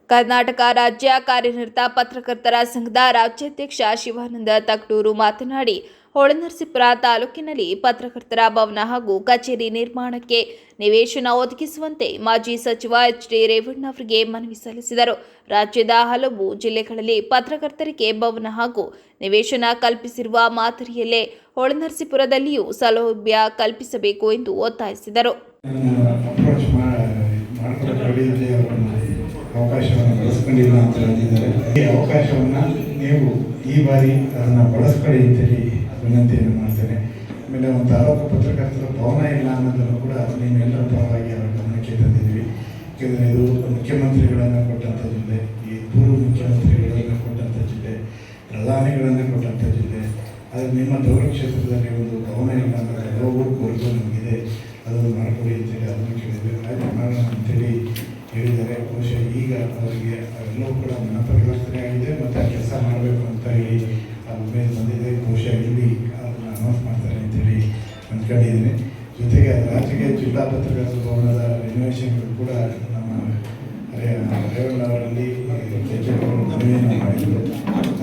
[SPEAKER 2] ಕರ್ನಾಟಕ ರಾಜ್ಯ ಕಾರ್ಯನಿರತ ಪತ್ರಕರ್ತರ ಸಂಘದ ರಾಜ್ಯಾಧ್ಯಕ್ಷ ಶಿವಾನಂದ ತಗಡೂರು ಮಾತನಾಡಿ, ಹೊಳೆನರಸೀಪುರ ತಾಲೂಕಿನಲ್ಲಿ ಪತ್ರಕರ್ತರ ಭವನ ಹಾಗೂ ಕಚೇರಿ ನಿರ್ಮಾಣಕ್ಕೆ ನಿವೇಶನ ಒದಗಿಸುವಂತೆ ಮಾಜಿ ಸಚಿವ ಎಚ್ ಡಿ ರೇವಣ್ಣ ಅವರಿಗೆ ಮನವಿ ಸಲ್ಲಿಸಿದರು. ರಾಜ್ಯದ ಹಲವು ಜಿಲ್ಲೆಗಳಲ್ಲಿ ಪತ್ರಕರ್ತರಿಗೆ ಭವನ ಹಾಗೂ ನಿವೇಶನ ಕಲ್ಪಿಸಿರುವ ಮಾದರಿಯಲ್ಲೇ ಹೊಳೆನರಸೀಪುರದಲ್ಲಿಯೂ ಸೌಲಭ್ಯ ಕಲ್ಪಿಸಬೇಕು ಎಂದು ಒತ್ತಾಯಿಸಿದರು.
[SPEAKER 9] ಅವಕಾಶವನ್ನು ಬಳಸ್ಕೊಂಡಿಲ್ಲ ಅಂತ ಹೇಳಿದ್ದಾರೆ. ಈ ಅವಕಾಶವನ್ನು ನೀವು ಈ ಬಾರಿ ಅದನ್ನು ಬಳಸ್ಕೊಳ್ಳಿ ಅಂತೇಳಿ ವಿನಂತಿಯನ್ನು ಮಾಡ್ತೇನೆ. ಆಮೇಲೆ ಒಂದು ತಾಲೂಕು ಪತ್ರಕರ್ತರ ಭವನ ಇಲ್ಲ ಅನ್ನೋದನ್ನು ಕೂಡ ನೀವೆಲ್ಲರ ಪರವಾಗಿ ಅವರ ಗಮನಕ್ಕೆ ತಂದಿದ್ದೀವಿ. ಯಾಕೆಂದರೆ ಇದು ಮುಖ್ಯಮಂತ್ರಿಗಳನ್ನು ಕೊಟ್ಟಂಥ ಜಿಲ್ಲೆ, ಈ ಪೂರ್ವ ಮುಖ್ಯಮಂತ್ರಿಗಳನ್ನು ಕೊಟ್ಟಂಥ ಜಿಲ್ಲೆ, ಪ್ರಧಾನಿಗಳನ್ನು ಕೊಟ್ಟಂಥ ಜಿಲ್ಲೆ. ಆದರೆ ನಿಮ್ಮ ದೌರ ಕ್ಷೇತ್ರದಲ್ಲಿ ಒಂದು ಭವನ ಇಲ್ಲ ಅನ್ನೋದು ಎಲ್ಲವೂ ಕೋರಿಕೆ ನಮಗಿದೆ, ಅದನ್ನು ಮಾಡಿಕೊಡಿ ಅಂತೇಳಿ ಅದನ್ನು ಕೇಳಿದರೆ ಆಯ್ತು ಮಾಡೋಣ ಅಂತೇಳಿ ಹೇಳಿದ್ದಾರೆ. ಬಹುಶಃ ಈಗ ಅವರಿಗೆ ಎಲ್ಲವೂ ಕೂಡ ಮನಪರಿವರ್ತನೆ ಆಗಿದೆ ಮತ್ತು ಕೆಲಸ ಮಾಡಬೇಕು ಅಂತ ಹೇಳಿ ಉಮೇದು ಬಂದಿದೆ. ಬಹುಶಃ ಇಲ್ಲಿ ಅದನ್ನು ಅನೌನ್ಸ್ ಮಾಡ್ತಾರೆ ಅಂತೇಳಿ ಅಂದ್ಕೊಂಡಿದ್ದೀನಿ. ಜೊತೆಗೆ ರಾಜ್ಯಕ್ಕೆ ಜಿಲ್ಲಾ ಪತ್ರಕರ್ತರ ಭವನದ ರಿನೋವೇಷನ್ಗಳು ಕೂಡ ನಮ್ಮ ರೇವಣ್ಣ ಅವರಲ್ಲಿ ಮನವಿಯನ್ನು ಮಾಡಿದರು.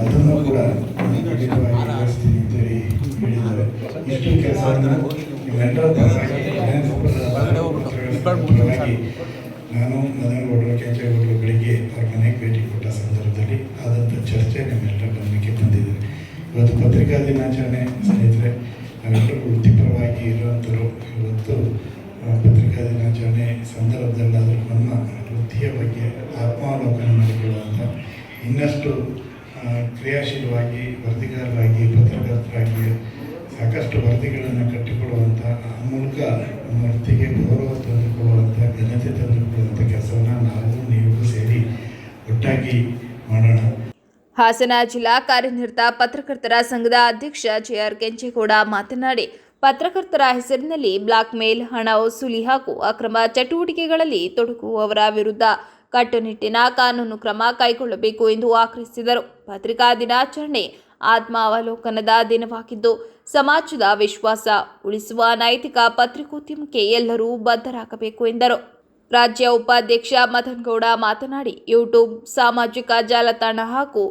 [SPEAKER 9] ಅದನ್ನು ಕೂಡ ಖಂಡಿತವಾಗಿ ನಿರ್ವಹಿಸ್ತೀನಿ ಅಂತೇಳಿ ಹೇಳಿದ್ದಾರೆ. ಇಷ್ಟು ಕೆಲಸವನ್ನು ನೀವೆಲ್ಲರ ಪರವಾಗಿ ನಾನು ಮದನಗೌಡರು, ಕೆಂಚೇಗೌಡರು ಬೆಳಿಗ್ಗೆ ಅವ್ರ ಮನೆಗೆ ಭೇಟಿ ಕೊಟ್ಟ ಸಂದರ್ಭದಲ್ಲಿ ಆದಂಥ ಚರ್ಚೆ ನಮ್ಮೆಲ್ಲರ ಗಮನಕ್ಕೆ ಬಂದಿದೆ. ಇವತ್ತು ಪತ್ರಿಕಾ ದಿನಾಚರಣೆ ಸ್ನೇಹಿತರೆ, ನಾವೆಲ್ಲರೂ ವೃತ್ತಿಪರವಾಗಿ ಇರುವಂಥವ್ರು. ಇವತ್ತು ಪತ್ರಿಕಾ ದಿನಾಚರಣೆ ಸಂದರ್ಭದಲ್ಲಾದರೂ ನಮ್ಮ ವೃತ್ತಿಯ ಬಗ್ಗೆ ಆತ್ಮಾವಲೋಕನ ಮಾಡಿಕೊಳ್ಳುವಂಥ, ಇನ್ನಷ್ಟು ಕ್ರಿಯಾಶೀಲವಾಗಿ ವರದಿಗಾರರಾಗಿ ಪತ್ರಕರ್ತರಾಗಿ ಸಾಕಷ್ಟು ವರದಿಗಳನ್ನು ಕಟ್ಟಿಕೊಡುವಂಥ, ಆ ಮೂಲಕ ನಮ್ಮ ವೃತ್ತಿಗೆ ಗೌರವ ತಂದುಕೊಡುವಂಥ, ಘನತೆ ತಂದುಕೊಡುವಂಥ ಕೆಲಸವನ್ನು ನಾವು ನೀವು ಸೇರಿ ಒಟ್ಟಾಗಿ ಮಾಡೋಣ.
[SPEAKER 2] ಹಾಸನ ಜಿಲ್ಲಾ ಕಾರ್ಯನಿರತ ಪತ್ರಕರ್ತರ ಸಂಘದ ಅಧ್ಯಕ್ಷ ಜೆಆರ್ ಕೆಂಚೇಗೌಡ ಮಾತನಾಡಿ, ಪತ್ರಕರ್ತರ ಹೆಸರಿನಲ್ಲಿ ಬ್ಲಾಕ್ ಮೇಲ್, ಹಣ ವಸೂಲಿ ಹಾಗೂ ಅಕ್ರಮ ಚಟುವಟಿಕೆಗಳಲ್ಲಿ ತೊಡಗುವವರ ವಿರುದ್ಧ ಕಟ್ಟುನಿಟ್ಟಿನ ಕಾನೂನು ಕ್ರಮ ಕೈಗೊಳ್ಳಬೇಕು ಎಂದು ಆಗ್ರಹಿಸಿದರು. ಪತ್ರಿಕಾ ದಿನಾಚರಣೆ ಆತ್ಮಾವಲೋಕನದ ದಿನವಾಗಿದ್ದು ಸಮಾಜದ ವಿಶ್ವಾಸ ಉಳಿಸುವ ನೈತಿಕ ಪತ್ರಿಕೋದ್ಯಮಕ್ಕೆ ಎಲ್ಲರೂ ಬದ್ಧರಾಗಬೇಕು ಎಂದರು. ರಾಜ್ಯ ಉಪಾಧ್ಯಕ್ಷ ಮದನಗೌಡ ಮಾತನಾಡಿ, ಯೂಟ್ಯೂಬ್, ಸಾಮಾಜಿಕ ಜಾಲತಾಣ ಹಾಗೂ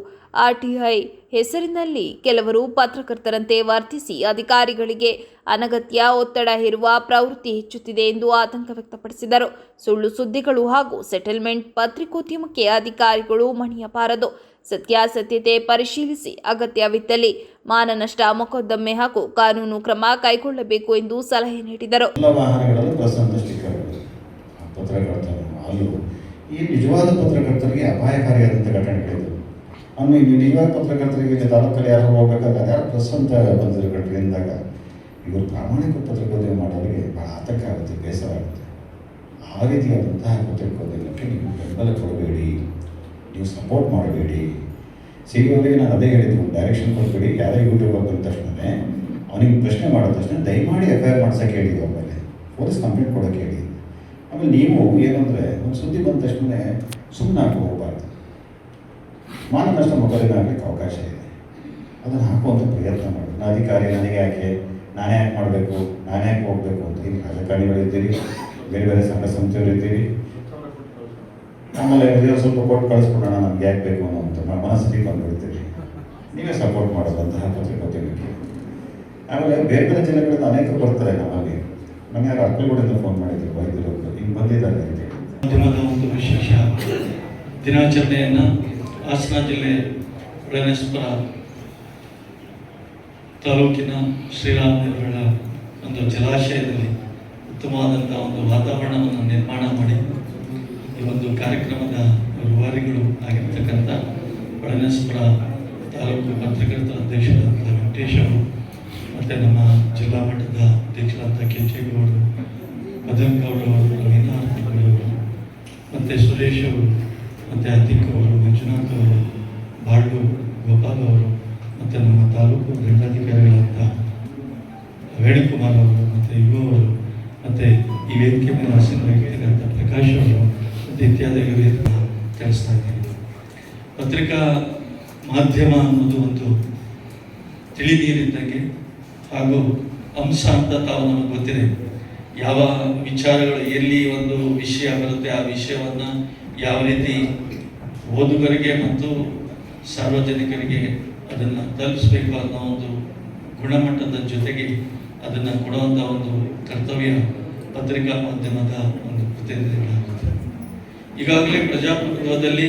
[SPEAKER 2] ಆರ್ಟಿಐ ಹೆಸರಿನಲ್ಲಿ ಕೆಲವರು ಪತ್ರಕರ್ತರಂತೆ ವರ್ತಿಸಿ ಅಧಿಕಾರಿಗಳಿಗೆ ಅನಗತ್ಯ ಒತ್ತಡ ಹೇರುವ ಪ್ರವೃತ್ತಿ ಹೆಚ್ಚುತ್ತಿದೆ ಎಂದು ಆತಂಕ ವ್ಯಕ್ತಪಡಿಸಿದರು. ಸುಳ್ಳು ಸುದ್ದಿಗಳು ಹಾಗೂ ಸೆಟಲ್ಮೆಂಟ್ ಪತ್ರಿಕೋದ್ಯಮಕ್ಕೆ ಅಧಿಕಾರಿಗಳು ಮಣಿಯಬಾರದು. ಸತ್ಯಾಸತ್ಯತೆ ಪರಿಶೀಲಿಸಿ ಅಗತ್ಯವಿದ್ದಲ್ಲಿ ಮಾನನಷ್ಟ ಮೊಕದ್ದಮೆ ಹಾಗೂ ಕಾನೂನು ಕ್ರಮ ಕೈಗೊಳ್ಳಬೇಕು ಎಂದು ಸಲಹೆ ನೀಡಿದರು.
[SPEAKER 9] ಈ ನಿಜವಾದ ಪತ್ರಕರ್ತರಿಗೆ ಅಪಾಯಕಾರಿಯಾದಂಥ ಘಟನೆಗಳಿದ್ದು ಆಮೇಲೆ ಈ ನಿಜವಾದ ಪತ್ರಕರ್ತರಿಗೆ ತಾಲೂಕಲ್ಲಿ ಯಾರು ಹೋಗಬೇಕಾದ್ರೆ ಯಾರು ಪ್ರೆಸ್ ಅಂತ ಬಂದಿರೋ ಅಂದಾಗ ಇವರು ಪ್ರಾಮಾಣಿಕ ಪತ್ರಿಕೋದ್ಯಮ ಮಾಡೋರಿಗೆ ಭಾಳ ಆತಂಕ ಆಗುತ್ತೆ, ಬೇಸರ ಆಗುತ್ತೆ. ಆ ರೀತಿಯಾದಂತಹ ಪತ್ರಿಕೋದ್ಯಮಕ್ಕೆ ನೀವು ಬೆಂಬಲ ಕೊಡಬೇಡಿ, ನೀವು ಸಪೋರ್ಟ್ ಮಾಡಬೇಡಿ. ಸಿಗೋರಿಗೆ ನಾನು ಅದೇ ಹೇಳಿದ್ದು, ಒಂದು ಡೈರೆಕ್ಷನ್ ಕೊಡಬೇಡಿ. ಯಾರೇ ಯೂಟ್ಯೂಬರ್ ಬಂದ ತಕ್ಷಣ ಅವನಿಗೆ ಪ್ರಶ್ನೆ ಮಾಡಿದ ತಕ್ಷಣ ದಯಮಾಡಿ FIR ಮಾಡ್ಸೋಕೆ ಹೇಳಿ, ಅವ್ರ ಮೇಲೆ ಪೊಲೀಸ್ ಕಂಪ್ಲೇಂಟ್ ಕೊಡೋಕ್ಕೆ ಹೇಳಿ. ಆಮೇಲೆ ನೀವು ಏನಂದರೆ ಒಂದು ಸುದ್ದಿ ಬಂದ ತಕ್ಷಣ ಸುಮ್ಮನೆ ಹೋಗಬಾರ್ದು. ಮಾನನಷ್ಟ ಮೊಕದ್ದಮೆ ಆಗಲಿಕ್ಕೆ ಅವಕಾಶ ಇದೆ, ಅದನ್ನು ಹಾಕುವಂಥ ಪ್ರಯತ್ನ ಮಾಡಿ. ಅಧಿಕಾರಿ ನನಗೆ ಯಾಕೆ, ನಾನೇ ಯಾಕೆ ಮಾಡಬೇಕು, ನಾನೇ ಯಾಕೆ ಹೋಗಬೇಕು ಅಂತ ಇಲ್ಲಿ ರಾಜಕಾರಣಿಗಳಿದ್ದೀರಿ, ಬೇರೆ ಬೇರೆ ಸಂಘ ಸಂಸ್ಥೆಗಳಿದ್ದೀರಿ. ಆಮೇಲೆ ಸ್ವಲ್ಪ ಕೊಟ್ಟು ಕಳಿಸ್ಬಿಡೋಣ, ನಮ್ಗೆ ಯಾಕೆ ಬೇಕು ಅನ್ನೋಂಥ ಮನಸ್ಥಿತಿಗೆ ಬಂದುಬಿಡ್ತೀವಿ. ನೀವೇ ಸಪೋರ್ಟ್ ಮಾಡೋದಂತಹ ಪತ್ರಿಕೋದ್ಯಮಕ್ಕೆ. ಆಮೇಲೆ ಬೇರೆ ಬೇರೆ ಜಿಲ್ಲೆಗಳಿಂದ ಅನೇಕರು ಬರ್ತಾರೆ ನಮ್ಮಲ್ಲಿ. ನನಗೆ ಯಾರು ಅಕ್ಕಲಗೂಡಿಂದ ಫೋನ್ ಮಾಡಿದ್ರು, ವೈದ್ಯರು ಹಿಂಗೆ ಬಂದಿದ್ದಾರೆ ಅಂತೇಳಿ.
[SPEAKER 14] ಮಾಧ್ಯಮದ ಒಂದು ವಿಶೇಷ ದಿನಾಚರಣೆಯನ್ನು ಹಾಸನ ಜಿಲ್ಲೆ ಹೊಳೆನರಸೀಪುರ ತಾಲೂಕಿನ ಶ್ರೀರಾಮದೇವರ ಒಂದು ಜಲಾಶಯದಲ್ಲಿ ಉತ್ತಮವಾದಂಥ ಒಂದು ವಾತಾವರಣವನ್ನು ನಿರ್ಮಾಣ ಮಾಡಿ ಈ ಒಂದು ಕಾರ್ಯಕ್ರಮದ ರೂವಾರಿಗಳು ಆಗಿರ್ತಕ್ಕಂಥ ಹೊಳೆನರಸೀಪುರ ತಾಲೂಕು ಪತ್ರಕರ್ತರ ಅಧ್ಯಕ್ಷರಾದಂಥ ವೆಂಕಟೇಶ್ ಅವರು ಮತ್ತು ನಮ್ಮ ಜಿಲ್ಲಾ ಮಟ್ಟದ ಅಧ್ಯಕ್ಷರಾದಂಥ ಕೆಂಚೇಗೌಡರು, ಮದನ್ ಗೌಡರವರು, ರವೀಂದ್ರನಾಥ್ ಮತ್ತು ಸುರೇಶ್ ಅವರು, ಮತ್ತು ಅತಿಕ್ ಅವರು, ಮಂಜುನಾಥ್ ಅವರು, ಬಾಳ್ಡು ಗೋಪಾಲ್ ಅವರು, ಮತ್ತು ನಮ್ಮ ತಾಲೂಕು ದಂಡಾಧಿಕಾರಿಗಳಾದ ವೇಣುಕುಮಾರ್ ಅವರು, ಮತ್ತು ಯುವ ಅವರು, ಮತ್ತು ಈ ವೇದಿಕೆ ಮೇಲೆ ಆಸೀನರಾಗಿರ್ತಕ್ಕಂಥ ಪ್ರಕಾಶ್ ಅವರು ಮತ್ತು ಇತ್ಯಾದಿಗಳನ್ನು ತಿಳಿಸ್ತಾ ಇದ್ದೀನಿ. ಪತ್ರಿಕಾ ಮಾಧ್ಯಮ ಅನ್ನೋದು ಒಂದು ತಿಳಿ ನೀರಿದ್ದಂಗೆ ಹಾಗೂ ಅಂಶ ಅಂತ ತಾವು ನಮಗೆ ಗೊತ್ತಿದೆ. ಯಾವ ವಿಚಾರಗಳು ಎಲ್ಲಿ ಒಂದು ವಿಷಯ ಬರುತ್ತೆ ಆ ವಿಷಯವನ್ನು ಯಾವ ರೀತಿ ಓದುಗರಿಗೆ ಮತ್ತು ಸಾರ್ವಜನಿಕರಿಗೆ ಅದನ್ನು ತಲುಪಿಸಬೇಕು ಅನ್ನೋ ಒಂದು ಗುಣಮಟ್ಟದ ಜೊತೆಗೆ ಅದನ್ನು ಕೊಡುವಂಥ ಒಂದು ಕರ್ತವ್ಯ ಪತ್ರಿಕಾ ಮಾಧ್ಯಮದ ಒಂದು ಪ್ರತಿನಿಧಿಗಳಾಗುತ್ತೆ. ಈಗಾಗಲೇ ಪ್ರಜಾಪ್ರಭುತ್ವದಲ್ಲಿ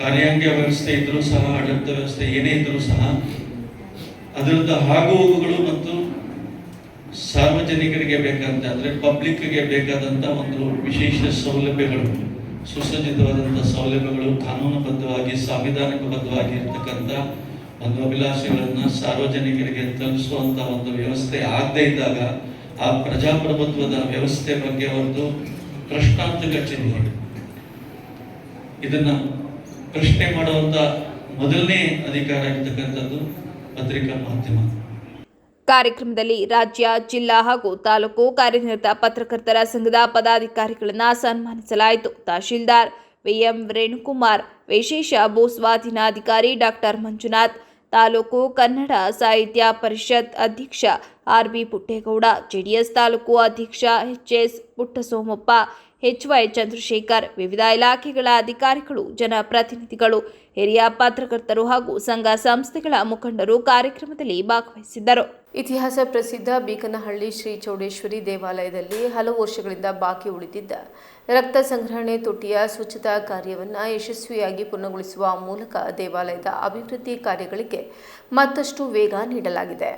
[SPEAKER 14] ಕಾರ್ಯಾಂಗ ವ್ಯವಸ್ಥೆ ಇದ್ದರೂ ಸಹ, ಆಡಳಿತ ವ್ಯವಸ್ಥೆ ಏನೇ ಇದ್ದರೂ ಸಹ ಅದರದ್ದು ಆಗುಹೋಗುಗಳು ಮತ್ತು ಸಾರ್ವಜನಿಕರಿಗೆ ಬೇಕಂತ ಅಂದರೆ ಪಬ್ಲಿಕ್ಗೆ ಬೇಕಾದಂಥ ಒಂದು ವಿಶೇಷ ಸೌಲಭ್ಯಗಳು, ಸುಸಜ್ಜಿತವಾದಂಥ ಸೌಲಭ್ಯಗಳು, ಕಾನೂನುಬದ್ಧವಾಗಿ ಸಾಂವಿಧಾನಿಕಬದ್ಧವಾಗಿ ಇರ್ತಕ್ಕಂಥ ಒಂದು ಅಭಿಲಾಷೆಗಳನ್ನು ಸಾರ್ವಜನಿಕರಿಗೆ ತಲುಪಿಸುವಂಥ ಒಂದು ವ್ಯವಸ್ಥೆ ಆಗದೇ ಇದ್ದಾಗ ಆ ಪ್ರಜಾಪ್ರಭುತ್ವದ ವ್ಯವಸ್ಥೆ ಬಗ್ಗೆ ಒಂದು ಪ್ರಶ್ನಾರ್ಥಕಚಿಹ್ನೆ. ಇದನ್ನು ಪ್ರಶ್ನೆ ಮಾಡುವಂಥ ಮೊದಲನೇ ಅಧಿಕಾರ ಇರ್ತಕ್ಕಂಥದ್ದು ಪತ್ರಿಕಾ ಮಾಧ್ಯಮ.
[SPEAKER 2] ಕಾರ್ಯಕ್ರಮದಲ್ಲಿ ರಾಜ್ಯ, ಜಿಲ್ಲಾ ಹಾಗೂ ತಾಲೂಕು ಕಾರ್ಯನಿರತ ಪತ್ರಕರ್ತರ ಸಂಘದ ಪದಾಧಿಕಾರಿಗಳನ್ನು ಸನ್ಮಾನಿಸಲಾಯಿತು. ತಹಶೀಲ್ದಾರ್ ವಿಎಂ ರೇಣುಕುಮಾರ್, ವಿಶೇಷ ಭೂ ಸ್ವಾಧೀನಾಧಿಕಾರಿ ಡಾಕ್ಟರ್ ಮಂಜುನಾಥ್, ತಾಲೂಕು ಕನ್ನಡ ಸಾಹಿತ್ಯ ಪರಿಷತ್ ಅಧ್ಯಕ್ಷ RB ಪುಟ್ಟೇಗೌಡ, JDS ತಾಲೂಕು ಅಧ್ಯಕ್ಷ HS ಪುಟ್ಟಸೋಮಪ್ಪ, HY ಚಂದ್ರಶೇಖರ್, ವಿವಿಧ ಇಲಾಖೆಗಳ ಅಧಿಕಾರಿಗಳು, ಜನಪ್ರತಿನಿಧಿಗಳು, ಹಿರಿಯ ಪತ್ರಕರ್ತರು ಹಾಗೂ ಸಂಘ ಸಂಸ್ಥೆಗಳ ಮುಖಂಡರು ಕಾರ್ಯಕ್ರಮದಲ್ಲಿ ಭಾಗವಹಿಸಿದ್ದರು.
[SPEAKER 1] ಇತಿಹಾಸ ಪ್ರಸಿದ್ಧ ಬೀಕನಹಳ್ಳಿ ಶ್ರೀ ಚೌಡೇಶ್ವರಿ ದೇವಾಲಯದಲ್ಲಿ ಹಲವು ವರ್ಷಗಳಿಂದ ಬಾಕಿ ಉಳಿದಿದ್ದ ರಕ್ತ ಸಂಗ್ರಹಣೆ ತೊಟ್ಟಿಯ ಸ್ವಚ್ಛತಾ ಕಾರ್ಯವನ್ನು ಯಶಸ್ವಿಯಾಗಿ ಪೂರ್ಣಗೊಳಿಸುವ ಮೂಲಕ ದೇವಾಲಯದ ಅಭಿವೃದ್ಧಿ ಕಾರ್ಯಗಳಿಗೆ ಮತ್ತಷ್ಟು ವೇಗ ನೀಡಲಾಗಿದೆ.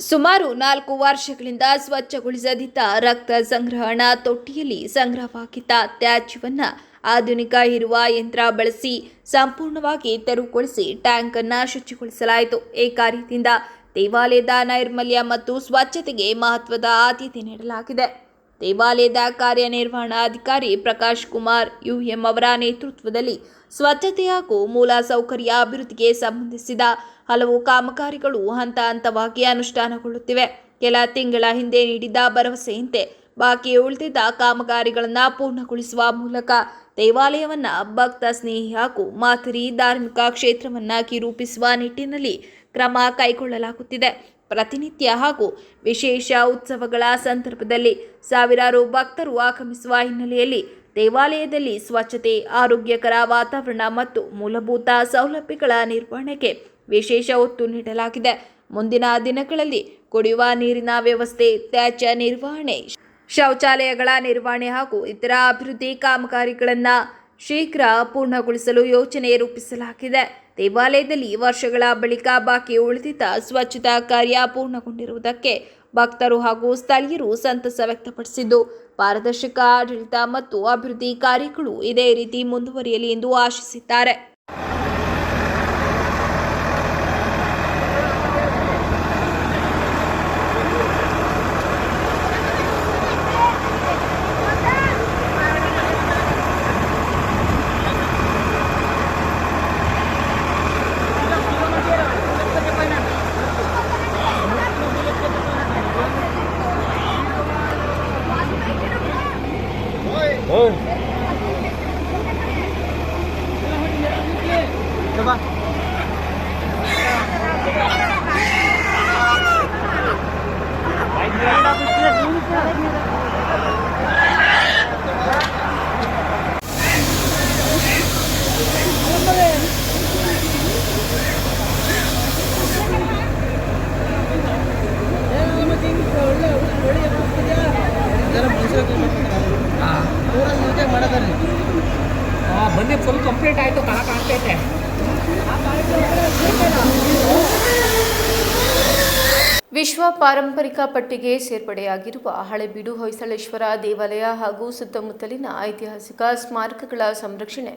[SPEAKER 2] ಸುಮಾರು 4 ವರ್ಷಗಳಿಂದ ಸ್ವಚ್ಛಗೊಳಿಸದಿದ್ದ ರಕ್ತ ಸಂಗ್ರಹಣಾ ತೊಟ್ಟಿಯಲ್ಲಿ ಸಂಗ್ರಹವಾಗಿದ್ದ ತ್ಯಾಜ್ಯವನ್ನು ಆಧುನಿಕ ಇರುವ ಯಂತ್ರ ಬಳಸಿ ಸಂಪೂರ್ಣವಾಗಿ ತೆರವುಗೊಳಿಸಿ ಟ್ಯಾಂಕ್ ಅನ್ನು ಶುಚಿಗೊಳಿಸಲಾಯಿತು. ಈ ಕಾರ್ಯದಿಂದ ದೇವಾಲಯದ ನೈರ್ಮಲ್ಯ ಮತ್ತು ಸ್ವಚ್ಛತೆಗೆ ಮಹತ್ವದ ಆದ್ಯತೆ ನೀಡಲಾಗಿದೆ. ದೇವಾಲಯದ ಕಾರ್ಯನಿರ್ವಹಣಾಧಿಕಾರಿ ಪ್ರಕಾಶ್ ಕುಮಾರ್ UM ಅವರ ನೇತೃತ್ವದಲ್ಲಿ ಸ್ವಚ್ಛತೆ ಹಾಗೂ ಮೂಲ ಸೌಕರ್ಯ ಅಭಿವೃದ್ಧಿಗೆ ಸಂಬಂಧಿಸಿದ ಹಲವು ಕಾಮಗಾರಿಗಳು ಹಂತ ಹಂತವಾಗಿ ಅನುಷ್ಠಾನಗೊಳ್ಳುತ್ತಿವೆ. ಕೆಲ ತಿಂಗಳ ಹಿಂದೆ ನೀಡಿದ್ದ ಭರವಸೆಯಂತೆ ಬಾಕಿ ಉಳಿದಿದ್ದ ಕಾಮಗಾರಿಗಳನ್ನು ಪೂರ್ಣಗೊಳಿಸುವ ಮೂಲಕ ದೇವಾಲಯವನ್ನು ಭಕ್ತ ಸ್ನೇಹಿ ಹಾಗೂ ಮಾದರಿ ಧಾರ್ಮಿಕ ಕ್ಷೇತ್ರವನ್ನಾಗಿ ರೂಪಿಸುವ ನಿಟ್ಟಿನಲ್ಲಿ ಕ್ರಮ ಕೈಗೊಳ್ಳಲಾಗುತ್ತಿದೆ. ಪ್ರತಿನಿತ್ಯ ಹಾಗೂ ವಿಶೇಷ ಉತ್ಸವಗಳ ಸಂದರ್ಭದಲ್ಲಿ ಸಾವಿರಾರು ಭಕ್ತರು ಆಗಮಿಸುವ ಹಿನ್ನೆಲೆಯಲ್ಲಿ ದೇವಾಲಯದಲ್ಲಿ ಸ್ವಚ್ಛತೆ, ಆರೋಗ್ಯಕರ ವಾತಾವರಣ ಮತ್ತು ಮೂಲಭೂತ ಸೌಲಭ್ಯಗಳ ನಿರ್ವಹಣೆಗೆ ವಿಶೇಷ ಒತ್ತು ನೀಡಲಾಗಿದೆ. ಮುಂದಿನ ದಿನಗಳಲ್ಲಿ ಕುಡಿಯುವ ನೀರಿನ ವ್ಯವಸ್ಥೆ, ತ್ಯಾಜ್ಯ ನಿರ್ವಹಣೆ, ಶೌಚಾಲಯಗಳ ನಿರ್ವಹಣೆ ಹಾಗೂ ಇತರ ಅಭಿವೃದ್ಧಿ ಕಾಮಗಾರಿಗಳನ್ನು ಶೀಘ್ರ ಪೂರ್ಣಗೊಳಿಸಲು ಯೋಜನೆ ರೂಪಿಸಲಾಗಿದೆ. ದೇವಾಲಯದಲ್ಲಿ ವರ್ಷಗಳ ಬಳಿಕ ಬಾಕಿ ಉಳಿದಿದ್ದ ಸ್ವಚ್ಛತಾ ಕಾರ್ಯ ಪೂರ್ಣಗೊಂಡಿರುವುದಕ್ಕೆ ಭಕ್ತರು ಹಾಗೂ ಸ್ಥಳೀಯರು ಸಂತಸ ವ್ಯಕ್ತಪಡಿಸಿದ್ದು, ಪಾರದರ್ಶಕ ಆಡಳಿತ ಮತ್ತು ಅಭಿವೃದ್ಧಿ ಕಾರ್ಯಗಳು ಇದೇ ರೀತಿ ಮುಂದುವರಿಯಲಿ ಎಂದು ಆಶಿಸಿದ್ದಾರೆ.
[SPEAKER 15] ಬನ್ನಿ, ಫುಲ್ ಕಂಪ್ಲೀಟ್ ಆಯಿತು, ಕಾಣ್ತೈತೆ.
[SPEAKER 1] ವಿಶ್ವ ಪಾರಂಪರಿಕ ಪಟ್ಟಿಗೆ ಸೇರ್ಪಡೆಯಾಗಿರುವ ಹಳೆಬೀಡು ಹೊಯ್ಸಳೇಶ್ವರ ದೇವಾಲಯ ಹಾಗೂ ಸುತ್ತಮುತ್ತಲಿನ ಐತಿಹಾಸಿಕ ಸ್ಮಾರಕಗಳ ಸಂರಕ್ಷಣೆ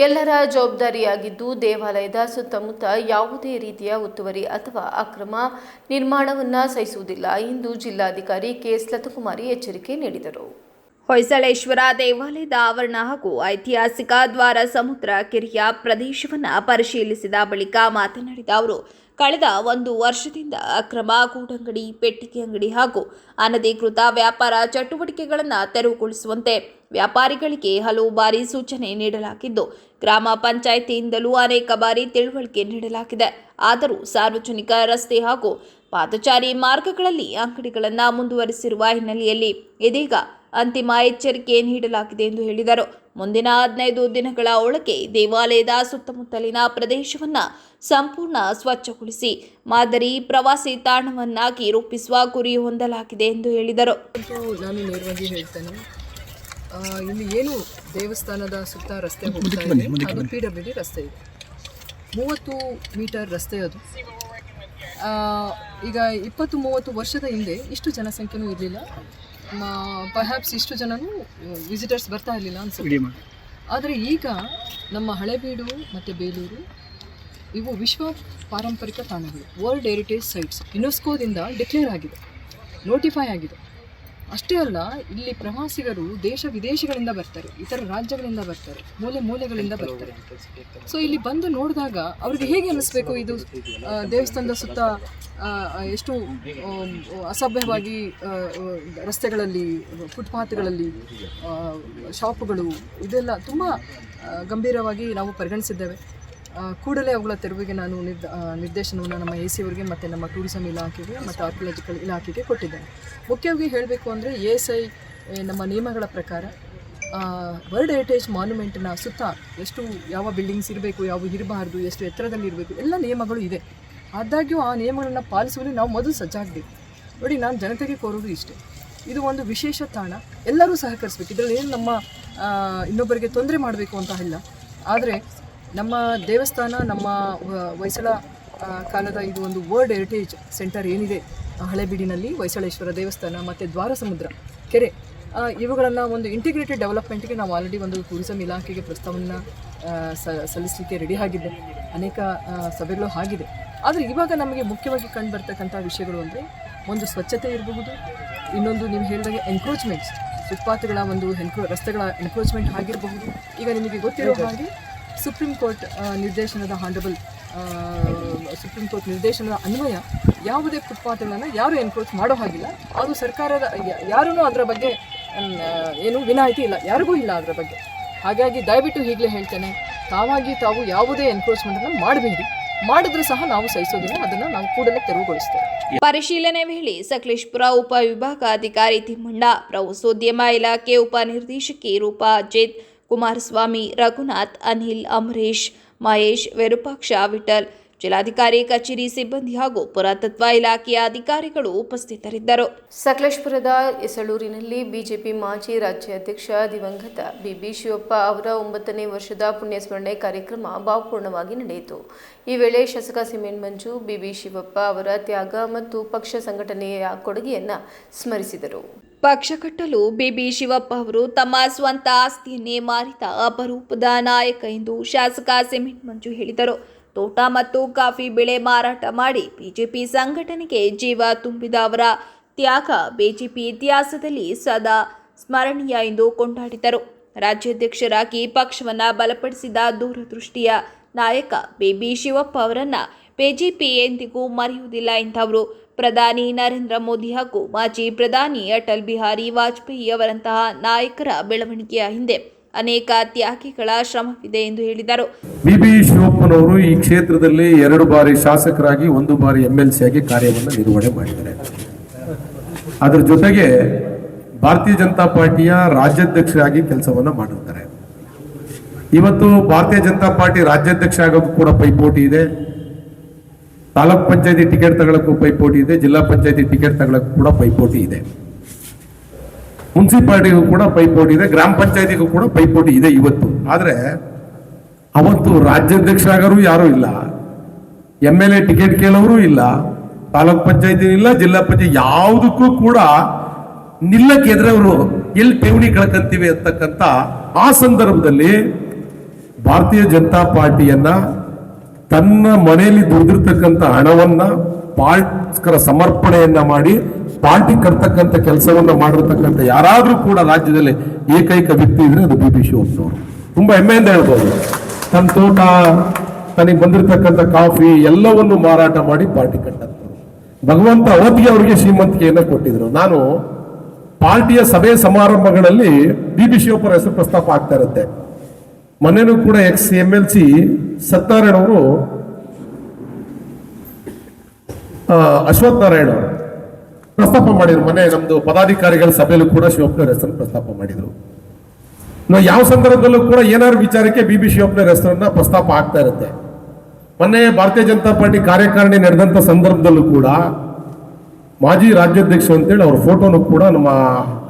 [SPEAKER 1] ಎಲ್ಲರ ಜವಾಬ್ದಾರಿಯಾಗಿದ್ದು, ದೇವಾಲಯದ ಸುತ್ತಮುತ್ತ ಯಾವುದೇ ರೀತಿಯ ಒತ್ತುವರಿ ಅಥವಾ ಅಕ್ರಮ ನಿರ್ಮಾಣವನ್ನು ಸಹಿಸುವುದಿಲ್ಲ ಎಂದು ಜಿಲ್ಲಾಧಿಕಾರಿ ಕೆಎಸ್ ಲತಕುಮಾರಿ ಎಚ್ಚರಿಕೆ ನೀಡಿದರು.
[SPEAKER 2] ಹೊಯ್ಸಳೇಶ್ವರ ದೇವಾಲಯದ ಆವರಣ ಹಾಗೂ ಐತಿಹಾಸಿಕ ದ್ವಾರ ಸಮುದ್ರ ಕೆರೆಯ ಪ್ರದೇಶವನ್ನು ಪರಿಶೀಲಿಸಿದ ಬಳಿಕ ಮಾತನಾಡಿದ ಅವರು, ಕಳೆದ 1 ವರ್ಷದಿಂದ ಅಕ್ರಮ ಗೂಡಂಗಡಿ, ಪೆಟ್ಟಿಗೆ ಅಂಗಡಿ ಹಾಗೂ ಅನಧಿಕೃತ ವ್ಯಾಪಾರ ಚಟುವಟಿಕೆಗಳನ್ನು ತೆರವುಗೊಳಿಸುವಂತೆ ವ್ಯಾಪಾರಿಗಳಿಗೆ ಹಲವು ಬಾರಿ ಸೂಚನೆ ನೀಡಲಾಗಿದ್ದು, ಗ್ರಾಮ ಪಂಚಾಯಿತಿಯಿಂದಲೂ ಅನೇಕ ಬಾರಿ ತಿಳುವಳಿಕೆ ನೀಡಲಾಗಿದೆ. ಆದರೂ ಸಾರ್ವಜನಿಕ ರಸ್ತೆ ಹಾಗೂ ಪಾದಚಾರಿ ಮಾರ್ಗಗಳಲ್ಲಿ ಅಂಗಡಿಗಳನ್ನು ಮುಂದುವರಿಸಿರುವ ಹಿನ್ನೆಲೆಯಲ್ಲಿ ಇದೀಗ ಅಂತಿಮ ಎಚ್ಚರಿಕೆ ನೀಡಲಾಗಿದೆ ಎಂದು ಹೇಳಿದರು. ಮುಂದಿನ 15 ದಿನಗಳ ಒಳಗೆ ದೇವಾಲಯದ ಸುತ್ತಮುತ್ತಲಿನ ಪ್ರದೇಶವನ್ನು ಸಂಪೂರ್ಣ ಸ್ವಚ್ಛಗೊಳಿಸಿ ಮಾದರಿ ಪ್ರವಾಸಿ ತಾಣವನ್ನಾಗಿ ರೂಪಿಸುವ ಗುರಿ ಹೊಂದಲಾಗಿದೆ ಎಂದು ಹೇಳಿದರು.
[SPEAKER 16] ನಾನು ನೇರವಾಗಿ ಹೇಳ್ತೇನೆ, ಇಲ್ಲಿ ಏನು ದೇವಸ್ಥಾನದ ಸುತ್ತ ರಸ್ತೆ ಹೋಗ್ತಾ ಇದೆ ಅದು PWD ರಸ್ತೆ ಇದೆ. 30 ಮೀಟರ್ ರಸ್ತೆ ಅದು. ಈಗ 20-30 ವರ್ಷದ ಹಿಂದೆ ಇಷ್ಟು ಜನಸಂಖ್ಯೆನೂ ಇರಲಿಲ್ಲ. ಪರ್ಹ್ಯಾಪ್ಸ್ ಇಷ್ಟು ಜನನೂ ವಿಸಿಟರ್ಸ್ ಬರ್ತಾ ಇರಲಿಲ್ಲ ಅನ್ಸುತ್ತೆ. ಆದರೆ ಈಗ ನಮ್ಮ ಹಳೆಬೀಡು ಮತ್ತು ಬೇಲೂರು ಇವು ವಿಶ್ವ ಪಾರಂಪರಿಕ ತಾಣಗಳು, ವರ್ಲ್ಡ್ ಹೆರಿಟೇಜ್ ಸೈಟ್ಸ್, ಯುನೆಸ್ಕೋದಿಂದ ಡಿಕ್ಲೇರ್ ಆಗಿದೆ, ನೋಟಿಫೈ ಆಗಿದೆ. ಅಷ್ಟೇ ಅಲ್ಲ, ಇಲ್ಲಿ ಪ್ರವಾಸಿಗರು ದೇಶ ವಿದೇಶಗಳಿಂದ ಬರ್ತಾರೆ, ಇತರ ರಾಜ್ಯಗಳಿಂದ ಬರ್ತಾರೆ, ಮೂಲೆಗಳಿಂದ ಬರ್ತಾರೆ. ಸೊ ಇಲ್ಲಿ ಬಂದು ನೋಡಿದಾಗ ಅವ್ರಿಗೆ ಹೇಗೆ ಅನ್ನಿಸ್ಬೇಕು, ಇದು ದೇವಸ್ಥಾನದ ಸುತ್ತ ಎಷ್ಟು ಅಸಭ್ಯವಾಗಿ ರಸ್ತೆಗಳಲ್ಲಿ, ಫುಟ್ಪಾತ್ಗಳಲ್ಲಿ ಶಾಪುಗಳು, ಇದೆಲ್ಲ ತುಂಬ ಗಂಭೀರವಾಗಿ ನಾವು ಪರಿಗಣಿಸಿದ್ದೇವೆ. ಕೂಡಲೇ ಅವುಗಳ ತೆರವಿಗೆ ನಾನು ನಿರ್ದೇಶನವನ್ನು ನಮ್ಮ AC ಅವರಿಗೆ ಮತ್ತು ನಮ್ಮ ಟೂರಿಸಂ ಇಲಾಖೆಗೆ ಮತ್ತು ಆರ್ಕಿಯಾಲಜಿಕಲ್ ಇಲಾಖೆಗೆ ಕೊಟ್ಟಿದ್ದೇನೆ. ಮುಖ್ಯವಾಗಿ ಹೇಳಬೇಕು ಅಂದರೆ ASI ನಮ್ಮ ನಿಯಮಗಳ ಪ್ರಕಾರ ವರ್ಲ್ಡ್ ಹೆರಿಟೇಜ್ ಮಾನ್ಯುಮೆಂಟಿನ ಸುತ್ತ ಎಷ್ಟು ಯಾವ ಬಿಲ್ಡಿಂಗ್ಸ್ ಇರಬೇಕು, ಯಾವ ಇರಬಾರ್ದು, ಎಷ್ಟು ಎತ್ತರದಲ್ಲಿ ಇರಬೇಕು, ಎಲ್ಲ ನಿಯಮಗಳು ಇದೆ. ಆದಾಗ್ಯೂ ಆ ನಿಯಮಗಳನ್ನು ಪಾಲಿಸುವಲ್ಲಿ ನಾವು ಮೊದಲು ಸಜ್ಜಾಗಬೇಕು. ನೋಡಿ, ನಾನು ಜನತೆಗೆ ಕೋರೋದು ಇಷ್ಟೇ, ಇದು ಒಂದು ವಿಶೇಷ ತಾಣ, ಎಲ್ಲರೂ ಸಹಕರಿಸಬೇಕು. ಇದರಲ್ಲಿ ಏನು ನಮ್ಮ ಇನ್ನೊಬ್ಬರಿಗೆ ತೊಂದರೆ ಮಾಡಬೇಕು ಅಂತ ಇಲ್ಲ. ಆದರೆ ನಮ್ಮ ದೇವಸ್ಥಾನ, ನಮ್ಮ ಹೊಯ್ಸಳ ಕಾಲದ ಇದು ಒಂದು ವರ್ಲ್ಡ್ ಹೆರಿಟೇಜ್ ಸೆಂಟರ್ ಏನಿದೆ ಹಳೆಬೀಡಿನಲ್ಲಿ, ಹೊಯ್ಸಳೇಶ್ವರ ದೇವಸ್ಥಾನ ಮತ್ತು ದ್ವಾರ ಸಮುದ್ರ ಕೆರೆ, ಇವುಗಳನ್ನು ಒಂದು ಇಂಟಿಗ್ರೇಟೆಡ್ ಡೆವಲಪ್ಮೆಂಟ್ಗೆ ನಾವು ಆಲ್ರೆಡಿ ಒಂದು ಟೂರಿಸಂ ಇಲಾಖೆಗೆ ಪ್ರಸ್ತಾವನೆ ಸಲ್ಲಿಸಲಿಕ್ಕೆ ರೆಡಿ ಆಗಿದೆ. ಅನೇಕ ಸಭೆಗಳು ಆಗಿದೆ. ಆದರೆ ಇವಾಗ ನಮಗೆ ಮುಖ್ಯವಾಗಿ ಕಂಡು ಬರ್ತಕ್ಕಂಥ ವಿಷಯಗಳು ಅಂದರೆ, ಒಂದು ಸ್ವಚ್ಛತೆ ಇರಬಹುದು, ಇನ್ನೊಂದು ನೀವು ಹೇಳಿದಾಗೆ ಎನ್ಕ್ರೋಚ್ಮೆಂಟ್ಸ್, ಫುಟ್ಪಾತ್ಗಳ ಒಂದು ರಸ್ತೆಗಳ ಎನ್ಕ್ರೋಚ್ಮೆಂಟ್ ಆಗಿರಬಹುದು. ಈಗ ನಿಮಗೆ ಗೊತ್ತಿರೋ ಹಾಗೆ ಸುಪ್ರೀಂ ಕೋರ್ಟ್ ನಿರ್ದೇಶನದ ಸುಪ್ರೀಂ ಕೋರ್ಟ್ ನಿರ್ದೇಶನದ ಅನ್ವಯ ಯಾವುದೇ ಫುಟ್ಪಾತ್ಗಳನ್ನು ಯಾರೂ ಎನ್ಕ್ರೋಚ್ ಮಾಡೋ ಹಾಗಿಲ್ಲ. ಅದು ಸರ್ಕಾರದ ಯಾರೂ ಅದರ ಬಗ್ಗೆ ಏನು ವಿನಾಯಿತಿ ಇಲ್ಲ, ಯಾರಿಗೂ ಇಲ್ಲ ಅದರ ಬಗ್ಗೆ. ಹಾಗಾಗಿ ದಯವಿಟ್ಟು ಈಗಲೇ ಹೇಳ್ತೇನೆ, ತಾವು ಯಾವುದೇ ಎನ್ಕ್ರೋಚ್ಮೆಂಟನ್ನು ಮಾಡಬೇಡಿ. ಮಾಡಿದ್ರೆ ಸಹ ನಾವು ಸಹಿಸೋದಿಲ್ಲ, ಅದನ್ನು ನಾವು ಕೂಡಲೇ ತೆರವುಗೊಳಿಸ್ತೇವೆ.
[SPEAKER 2] ಪರಿಶೀಲನೆ ವೇಳೆ ಸಕಲೇಶಪುರ ಉಪವಿಭಾಗಾಧಿಕಾರಿ ತಿಮ್ಮಣ್ಣ, ಪ್ರವಾಸೋದ್ಯಮ ಇಲಾಖೆ ಉಪನಿರ್ದೇಶಕಿ ರೂಪಾ ಅಜಿತ್, ಕುಮಾರಸ್ವಾಮಿ, ರಘುನಾಥ್, ಅನಿಲ್, ಅಮರೇಶ್, ಮಹೇಶ್, ವಿರೂಪಾಕ್ಷ, ವಿಠಲ್, ಜಿಲ್ಲಾಧಿಕಾರಿ ಕಚೇರಿ ಸಿಬ್ಬಂದಿ ಹಾಗೂ ಪುರಾತತ್ವ ಇಲಾಖೆಯ ಅಧಿಕಾರಿಗಳು ಉಪಸ್ಥಿತರಿದ್ದರು.
[SPEAKER 1] ಸಕಲೇಶಪುರದ ಎಸಳೂರಿನಲ್ಲಿ ಬಿಜೆಪಿ ಮಾಜಿ ರಾಜ್ಯಾಧ್ಯಕ್ಷ ದಿವಂಗತ ಬಿಬಿ ಶಿವಪ್ಪ ಅವರ 9ನೇ ವರ್ಷದ ಪುಣ್ಯಸ್ಮರಣೆ ಕಾರ್ಯಕ್ರಮ ಭಾವಪೂರ್ಣವಾಗಿ ನಡೆಯಿತು. ಈ ವೇಳೆ ಶಾಸಕ ಸಿಮೆಂಟ್ ಮಂಜು ಬಿಬಿ ಶಿವಪ್ಪ ಅವರ ತ್ಯಾಗ ಮತ್ತು ಪಕ್ಷ ಸಂಘಟನೆಯ ಕೊಡುಗೆಯನ್ನು ಸ್ಮರಿಸಿದರು.
[SPEAKER 2] ಪಕ್ಷ ಕಟ್ಟಲು ಬಿಬಿ ಶಿವಪ್ಪ ಅವರು ತಮ್ಮ ಸ್ವಂತ ಆಸ್ತಿಯನ್ನೇ ಮಾರಿದ ಅಪರೂಪದ ನಾಯಕ ಎಂದು ಶಾಸಕ ಸಿಮೆಂಟ್ ಮಂಜು ಹೇಳಿದರು. ತೋಟ ಮತ್ತು ಕಾಫಿ ಬೆಳೆ ಮಾರಾಟ ಮಾಡಿ ಬಿಜೆಪಿ ಸಂಘಟನೆಗೆ ಜೀವ ತುಂಬಿದ ಅವರ ತ್ಯಾಗ ಬಿಜೆಪಿ ಇತಿಹಾಸದಲ್ಲಿ ಸದಾ ಸ್ಮರಣೀಯ ಎಂದು ಕೊಂಡಾಡಿದರು. ರಾಜ್ಯಾಧ್ಯಕ್ಷರಾಗಿ ಪಕ್ಷವನ್ನು ಬಲಪಡಿಸಿದ ದೂರದೃಷ್ಟಿಯ ನಾಯಕ ಬಿಬಿ ಶಿವಪ್ಪ ಅವರನ್ನು ಬಿಜೆಪಿ ಎಂದಿಗೂ ಮರೆಯುವುದಿಲ್ಲ ಎಂದವರು. ಪ್ರಧಾನಿ ನರೇಂದ್ರ ಮೋದಿ ಹಾಗೂ ಮಾಜಿ ಪ್ರಧಾನಿ ಅಟಲ್ ಬಿಹಾರಿ ವಾಜಪೇಯಿ ಅವರಂತಹ ನಾಯಕರ ಬೆಳವಣಿಗೆಯ ಹಿಂದೆ ಅನೇಕ ತ್ಯಾಗಿಗಳ ಶ್ರಮವಿದೆ ಎಂದು ಹೇಳಿದರು.
[SPEAKER 17] ಬಿಬಿ ಶಿವಪ್ಪನವರು ಈ ಕ್ಷೇತ್ರದಲ್ಲಿ 2 ಬಾರಿ ಶಾಸಕರಾಗಿ 1 ಬಾರಿ MLC ಆಗಿ ಕಾರ್ಯವನ್ನು ನಿರ್ವಹಣೆ ಮಾಡಿದ್ದಾರೆ. ಅದರ ಜೊತೆಗೆ ಭಾರತೀಯ ಜನತಾ ಪಾರ್ಟಿಯ ರಾಜ್ಯಾಧ್ಯಕ್ಷರಾಗಿ ಕೆಲಸವನ್ನು ಮಾಡಿರ್ತಾರೆ. ಇವತ್ತು ಭಾರತೀಯ ಜನತಾ ಪಾರ್ಟಿ ರಾಜ್ಯಾಧ್ಯಕ್ಷ ಆಗೋಕ್ಕೂ ಕೂಡ ಪೈಪೋಟಿ ಇದೆ, ತಾಲೂಕ್ ಪಂಚಾಯತಿ ಟಿಕೆಟ್ ತಗೊಳ್ಳೋಕ್ಕೂ ಪೈಪೋಟಿ ಇದೆ, ಜಿಲ್ಲಾ ಪಂಚಾಯತಿ ಟಿಕೆಟ್ ತಗೊಳ್ಳೋಕ್ಕೂ ಕೂಡ ಪೈಪೋಟಿ ಇದೆ, ಮುನ್ಸಿಪಾಲಿಟಿಗೂ ಕೂಡ ಪೈಪೋಟಿ ಇದೆ, ಗ್ರಾಮ ಪಂಚಾಯತಿಗೂ ಕೂಡ ಪೈಪೋಟಿ ಇದೆ ಇವತ್ತು. ಆದರೆ ಅವತ್ತು ರಾಜ್ಯಾಧ್ಯಕ್ಷ ಆಗೋರು ಯಾರೂ ಇಲ್ಲ, MLA ಟಿಕೆಟ್ ಕೇಳೋರು ಇಲ್ಲ, ತಾಲೂಕ್ ಪಂಚಾಯತಿ ಇಲ್ಲ, ಜಿಲ್ಲಾ ಪಂಚಾಯತಿ ಯಾವುದಕ್ಕೂ ಕೂಡ ನಿಲ್ಲಕ್ಕೆ ಎದುರವರು ಎಲ್ಲಿ ಠೇವಣಿ ಕಳ್ಕೊಂತೀವಿ ಅಂತಕ್ಕಂಥ ಆ ಸಂದರ್ಭದಲ್ಲಿ ಭಾರತೀಯ ಜನತಾ ಪಾರ್ಟಿಯನ್ನ ತನ್ನ ಮನೆಯಲ್ಲಿ ದುಡಿದಿರ್ತಕ್ಕಂಥ ಹಣವನ್ನ ಪಾರ್ಟಿಗೋಸ್ಕರ ಸಮರ್ಪಣೆಯನ್ನ ಮಾಡಿ ಪಾರ್ಟಿ ಕಟ್ತಕ್ಕಂಥ ಕೆಲಸವನ್ನ ಮಾಡಿರ್ತಕ್ಕಂಥ ಯಾರಾದ್ರೂ ಕೂಡ ರಾಜ್ಯದಲ್ಲಿ ಏಕೈಕ ವ್ಯಕ್ತಿ ಇದ್ರೆ ಅದು ಬಿಬಿ ಶಿವಪ್ಪನವರು. ತುಂಬಾ ಹೆಮ್ಮೆಯಿಂದ ಹೇಳ್ಬೋದು. ತನ್ನ ತೋಟ, ತನಗೆ ಬಂದಿರತಕ್ಕಂಥ ಕಾಫಿ ಎಲ್ಲವನ್ನು ಮಾರಾಟ ಮಾಡಿ ಪಾರ್ಟಿ ಕಟ್ಟಂತರು. ಭಗವಂತ ಅವತ್ತಿಗೆ ಅವರಿಗೆ ಶ್ರೀಮಂತಿಕೆಯನ್ನ ಕೊಟ್ಟಿದ್ರು. ನಾನು ಪಾರ್ಟಿಯ ಸಭೆ ಸಮಾರಂಭಗಳಲ್ಲಿ ಬಿಬಿ ಶಿವಪ್ಪರ ಹೆಸರು ಪ್ರಸ್ತಾಪ ಆಗ್ತಾ ಇರುತ್ತೆ. ಮೊನ್ನೆನೂ ಕೂಡ MLC ಸತ್ಯನಾರಾಯಣ ಅವರು, ಅಶ್ವಥ್ ನಾರಾಯಣ ಅವರು ಪ್ರಸ್ತಾಪ ಮಾಡಿದ್ರು. ಮೊನ್ನೆ ನಮ್ದು ಪದಾಧಿಕಾರಿಗಳ ಸಭೆಯಲ್ಲೂ ಕೂಡ ಶಿವಪ್ಪನವರ ಹೆಸರನ್ನು ಪ್ರಸ್ತಾಪ ಮಾಡಿದ್ರು. ನಾವು ಯಾವ ಸಂದರ್ಭದಲ್ಲೂ ಕೂಡ ಏನಾದ್ರು ವಿಚಾರಕ್ಕೆ ಬಿಬಿ ಶಿವಪ್ಪನವರ ಹೆಸರನ್ನ ಪ್ರಸ್ತಾಪ ಆಗ್ತಾ ಇರುತ್ತೆ. ಮೊನ್ನೆ ಭಾರತೀಯ ಜನತಾ ಪಾರ್ಟಿ ಕಾರ್ಯಕಾರಿಣಿ ನಡೆದಂತ ಸಂದರ್ಭದಲ್ಲೂ ಕೂಡ ಮಾಜಿ ರಾಜ್ಯಾಧ್ಯಕ್ಷ ಅಂತೇಳಿ ಅವ್ರ ಫೋಟೋನು ಕೂಡ ನಮ್ಮ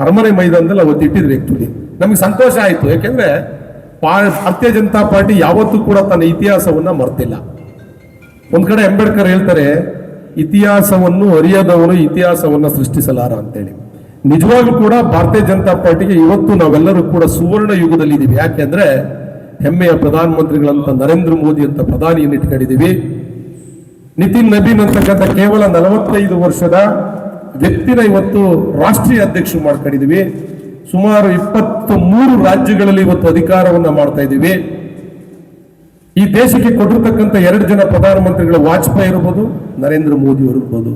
[SPEAKER 17] ಅರಮನೆ ಮೈದಾನದಲ್ಲಿ ಅವತ್ತು ಇಟ್ಟಿದ್ರು. ಆಕ್ಚುಲಿ ನಮಗೆ ಸಂತೋಷ ಆಯಿತು. ಯಾಕೆಂದ್ರೆ ಭಾರತೀಯ ಜನತಾ ಪಾರ್ಟಿ ಯಾವತ್ತೂ ಕೂಡ ತನ್ನ ಇತಿಹಾಸವನ್ನ ಮರ್ತಿಲ್ಲ. ಒಂದ್ ಕಡೆ ಅಂಬೇಡ್ಕರ್ ಹೇಳ್ತಾರೆ, ಇತಿಹಾಸವನ್ನು ಅರಿಯದವನು ಇತಿಹಾಸವನ್ನ ಸೃಷ್ಟಿಸಲಾರ ಅಂತೇಳಿ. ನಿಜವಾಗ್ಲೂ ಕೂಡ ಭಾರತೀಯ ಜನತಾ ಪಾರ್ಟಿಗೆ ಇವತ್ತು ನಾವೆಲ್ಲರೂ ಕೂಡ ಸುವರ್ಣ ಯುಗದಲ್ಲಿ ಇದೀವಿ. ಯಾಕೆಂದ್ರೆ ಹೆಮ್ಮೆಯ ಪ್ರಧಾನಮಂತ್ರಿಗಳಂತ ನರೇಂದ್ರ ಮೋದಿ ಅಂತ ಪ್ರಧಾನಿಯನ್ನು ಇಟ್ಕೊಂಡಿದ್ದೀವಿ. ನಿತಿನ್ ನಬೀನ್ ಅಂತಕ್ಕಂಥ ಕೇವಲ 45 ವರ್ಷದ ವ್ಯಕ್ತಿನ ಇವತ್ತು ರಾಷ್ಟ್ರೀಯ ಅಧ್ಯಕ್ಷರು ಮಾಡ್ಕೊಂಡಿದ್ದೀವಿ. ಸುಮಾರು 23 ರಾಜ್ಯಗಳಲ್ಲಿ ಇವತ್ತು ಅಧಿಕಾರವನ್ನ ಮಾಡ್ತಾ ಇದ್ದೀವಿ. ಈ ದೇಶಕ್ಕೆ ಕೊಟ್ಟಿರ್ತಕ್ಕಂಥ 2 ಜನ ಪ್ರಧಾನಮಂತ್ರಿಗಳು ವಾಜಪೇಯಿ ಇರ್ಬೋದು, ನರೇಂದ್ರ ಮೋದಿ ಅವರು ಇರ್ಬೋದು.